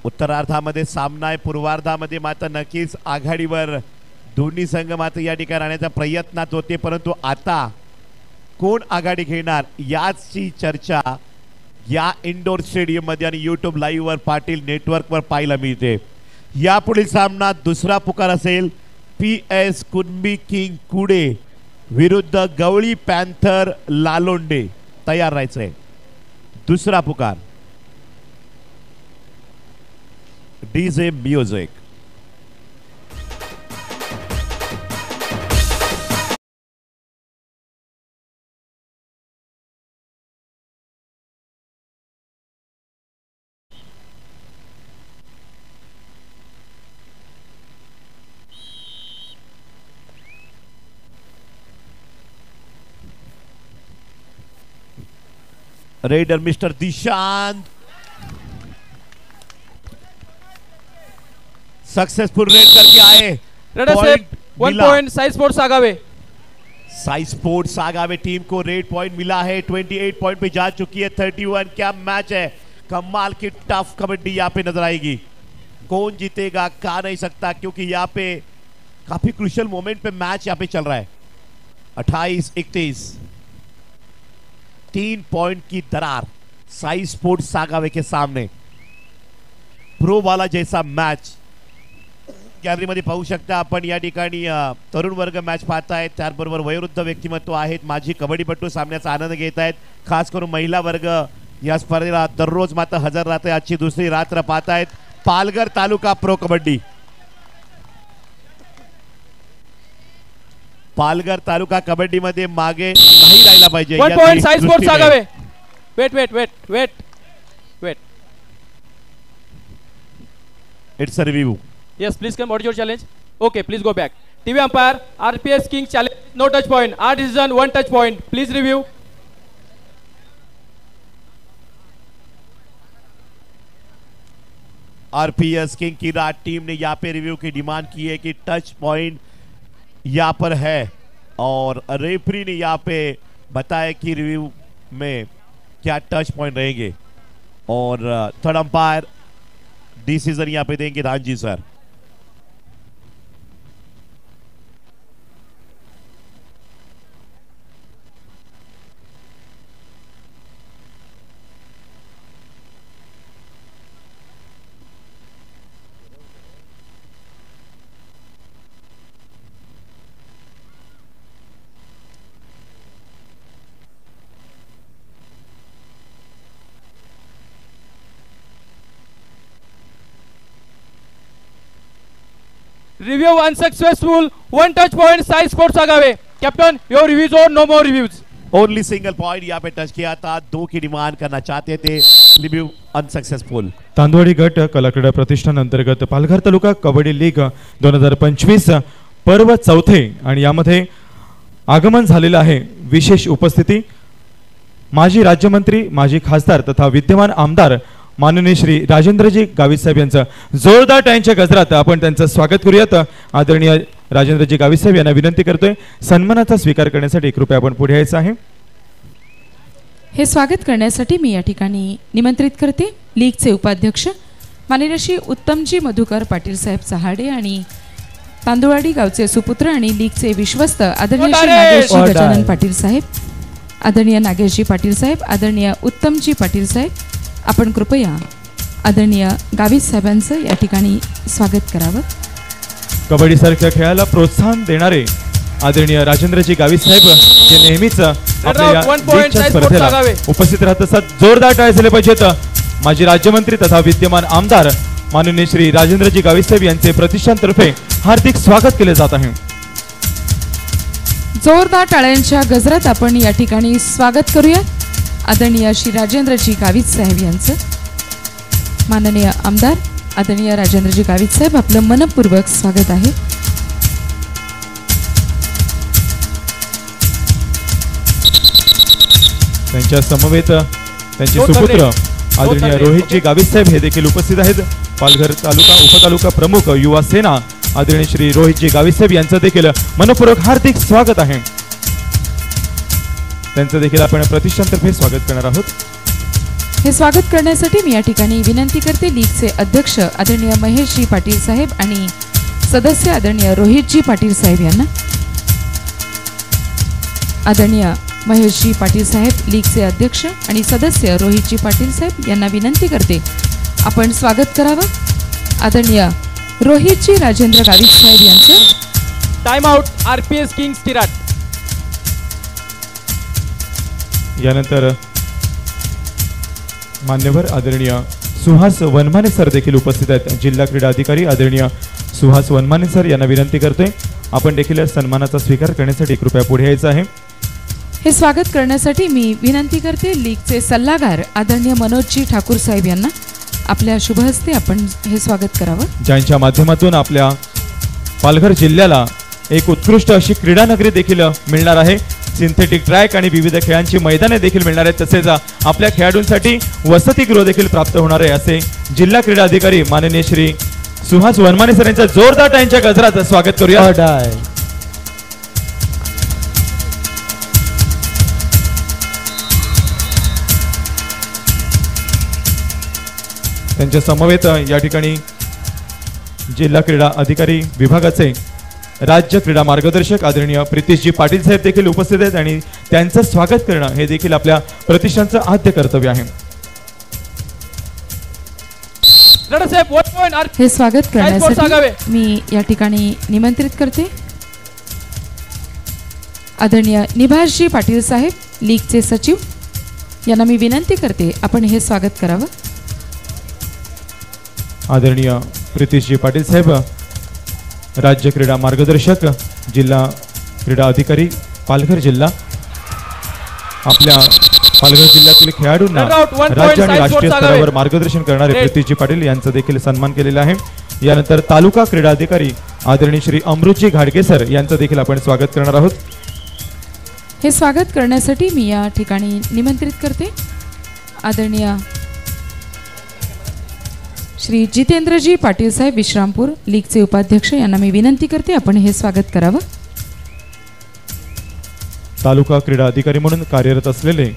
उत्तरार्धामध्ये सामना आहे. पूर्वार्धामध्ये मात्र नक्कीच आघाडीवर दोन्ही संघ मात्र या ठिकाणी राहण्याच्या प्रयत्नात होते. परंतु आता कोण आघाडी घेणार याची चर्चा या इंडोर स्टेडियम मध्ये आणि YouTube लाईव्ह वर पाटील नेटवर्क वर पाहायला मिळते. यापुढील सामना दुसरा पुकार असेल PS कुणबी किंग कुडे विरुद्ध गवळी पॅन्थर लालोंडे. तयार राहायचंय. दुसरा पुकार. DJ music. Raider mister Dishant successful raid करके आए. रेडर से 1 point Sai sports Agave. Sai sports Agave team को रेड पॉइंट मिला है. 28 पॉइंट पे जा चुकी है. 31. क्या मैच है. कमाल की टफ कबड्डी यहाँ पे नजर आएगी. कौन जीतेगा कहा नहीं सकता क्योंकि यहाँ पे काफी क्रूशियल मोमेंट पे मैच यहाँ पे चल रहा है. 28-31 3 पॉइंट की दरार साई स्पोर्ट्स सागावे के सामने. प्रो वाला जैसा मैच गॅलरीमध्ये पाहू शकता आपण या ठिकाणी तरुण वर्ग मॅच पाहतायत, त्याचबरोबर वयोवृद्ध व्यक्तिमत्व आहेत, माझी कबड्डीपटू सामन्याचा आनंद घेत आहेत. खास करून महिला वर्ग या स्पर्धेला दररोज मात्र हजर राहते. आजची दुसरी रात्र पाहतायत. पालघर तालुका प्रो कबड्डी, पालघर तालुका कबड्डी मध्ये मागे नाही राहिला पाहिजे. 1 point Sai sports Agave. Wait wait wait wait wait. It's a review. Yes, please come. What is your challenge? Okay, please go back. TV umpire, RPS King challenge, no touch point. Our decision, 1 touch point. Please review. RPS king की रात team ने यहाँ पे review की demand की है कि touch point यहाँ पर है, और रेफरी ने यहाँ पे बताया कि रिव्यू में क्या टच पॉइंट रहेंगे, और थर्ड अंपायर डिसीजन यहाँ पे देंगे Ranjhi sir. Review unsuccessful. 1 touch point. Sai Sports आगावे. Captain, your reviews or no more reviews? Only single point यहाँ पे टच किया था, 2 की डिमांड करना चाहते थे, रिव्यू अनसक्सेसफुल. तांदवाडी गट कला क्रीडा प्रतिष्ठान अंतर्गत पालघर तालुका कबड्डी लीग 2025 पर्व चौथे, आणि यामध्ये आगमन झालेलं आहे. विशेष उपस्थिती माजी राज्यमंत्री, माजी खासदार तथा विद्यमान आमदार माननीय श्री राजेंद्रजी गावित साहेब यांचं जोरदार टाळ्यांच्या गजरात आपण त्यांचं स्वागत करूयात. आदरणीय राजेंद्रजी गावित साहेब यांना विनंती करतोय सन्मानाचा स्वीकार करण्यासाठी कृपया आपण पुढे यायचं आहे. हे स्वागत करण्यासाठी मी या ठिकाणी निमंत्रित करते लीगचे उपाध्यक्ष माननीय श्री उत्तमजी मधुकर पाटील साहेब चहाडे आणि तांदुळवाडी गावचे सुपुत्र आणि लीगचे विश्वस्त आदरणीय श्री नागेशजी गजानन पाटील साहेब, आदरणीय नागेशजी पाटील साहेब, आदरणीय उत्तमजी पाटील साहेब, आपण कृपया आदरणीय गावित साहेबांचं या ठिकाणी स्वागत करावं. कबड्डी सारख्या खेळाला प्रोत्साहन देणारे आदरणीय राजेंद्रजी गावित साहेब जे नेहमीच आपल्या या लीगच्या स्पर्धेला उपस्थित राहत असतात. जोरदार टाळ्या झाले पाहिजेत. माजी राज्यमंत्री तथा विद्यमान आमदार माननीय श्री राजेंद्रजी गावित साहेब यांचे प्रतिष्ठानतर्फे हार्दिक स्वागत केले जात आहे. जोरदार टाळ्यांच्या गजरात आपण या ठिकाणी स्वागत करूया आदरणीय श्री राजेंद्रजी गावित साहेब यांचं. माननीय आमदार आदरणीय राजेंद्रजी गावित साहेब, आपलं मनपूर्वक स्वागत आहे. त्यांच्या समवेत त्यांचे सुपुत्र आदरणीय रोहितजी गावित साहेब हे देखील उपस्थित आहेत. पालघर तालुका उपतालुका प्रमुख युवा सेना आदरणीय श्री रोहितजी गावित साहेब यांचं देखील मनपूर्वक हार्दिक स्वागत आहे. त्यांचं देखील आपण प्रतिष्ठानतर्फे स्वागत करणार आहोत. हे स्वागत करण्यासाठी मी या ठिकाणी विनंती करते लीगचे अध्यक्ष आदरणीय महेशजी पाटील साहेब आणि सदस्य आदरणीय रोहितजी पाटील साहेब यांना. आदरणीय महेशजी पाटील साहेब लीगचे अध्यक्ष आणि सदस्य रोहितजी पाटील साहेब यांना विनंती करते आपण स्वागत करावं. आदरणीय रोहितजी राजेंद्र गावित साहेब यांचं. Time out. RPS kings Kirat. यानंतर मान्यवर आदरणीय सुहास वनमाने सर देखील उपस्थित आहेत. जिल्हा क्रीडा अधिकारी आदरणीय सुहास वनमाने सर यांना विनंती करतोय आपण देखील सन्मानाचा स्वीकार करण्यासाठी कृपया पुढे यायचं आहे. हे स्वागत करण्यासाठी मी विनंती करते लीगचे सल्लागार आदरणीय मनोजजी ठाकूर साहेब यांना. आपल्या शुभ हस्ते आपण हे स्वागत करावं. ज्यांच्या माध्यमातून आपल्या पालघर जिल्ह्याला एक उत्कृष्ट अशी क्रीडा नगरी देखील मिळणार आहे. सिंथेटिक ट्रॅक आणि विविध खेळांची मैदाने देखील मिळणार आहेत. तसेच आपल्या खेळाडूंसाठी वसतिगृह देखील प्राप्त होणार आहे असे जिल्हा क्रीडा अधिकारी माननीय श्री सुहास वनमाने सर यांचं जोरदार टाळ्यांच्या गजरात स्वागत करूया. त्यांच्या समवेत या ठिकाणी जिल्हा क्रीडा अधिकारी विभागाचे राज्य क्रीडा मार्गदर्शक आदरणीय प्रितेशजी पाटील साहेब देखील उपस्थित आहेत आणि त्यांचं स्वागत करणं हे देखील आपल्या प्रतिष्ठानचं आद्य कर्तव्य आहे. Let us have 1 point. हे स्वागत sports आगावे. करण्यासाठी मी या ठिकाणी निमंत्रित करते आदरणीय निभाषजी पाटील साहेब लीगचे सचिव यांना मी विनंती करते आपण हे स्वागत करावं. आदरणीय प्रितीशजी पाटील साहेब राज्य क्रीडा मार्गदर्शक जिल्हा क्रीडा अधिकारी पालघर जिल्हा आपल्या पालघर जिल्ह्यातील खेळाडूंना Run out, 1 point, राज्य आणि side राष्ट्रीय sports स्तरावर आगावे. मार्गदर्शन करणारे Great. प्रितीशजी पाटील यांचा देखील सन्मान केलेला आहे. यानंतर तालुका क्रीडा अधिकारी आदरणीय श्री अमृतजी घाडगे सर यांचं देखील आपण स्वागत करणार आहोत. हे स्वागत करण्यासाठी मी या ठिकाणी निमंत्रित करते आदरणीय श्री जितेंद्रजी पाटील साहेब विश्रामपूर लीगचे उपाध्यक्ष यांना मी विनंती करते आपण हे स्वागत करावं. तालुका क्रीडा अधिकारी म्हणून कार्यरत असलेले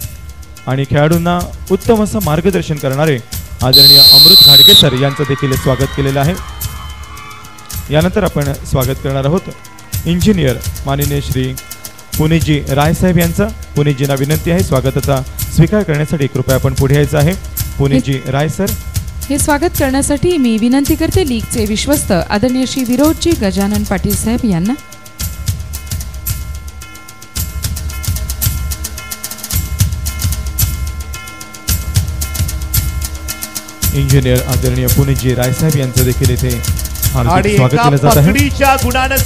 आणि खेळाडूंना उत्तम असं मार्गदर्शन करणारे आदरणीय अमृत घाडगे सर यांचं देखील स्वागत केलेलं आहे. यानंतर आपण स्वागत करणार आहोत इंजिनियर माननीय श्री पुणेजी रायसाहेब यांचं. पुणेजींना विनंती आहे स्वागताचा स्वीकार करण्यासाठी कृपया आपण पुढे यायचं आहे. पुणेजी राय सर. हे स्वागत करण्यासाठी मी विनंती करते लीगचे विश्वस्त आदरणीय श्री विरोधजी गजानन पाटील साहेब यांना. इंजिनियर आदरणीय पुणेजी रायसाहेब यांचं देखील इथे हार्दिक आणि स्वागत एका केलं जात आहे. पकडीच्या गुणानं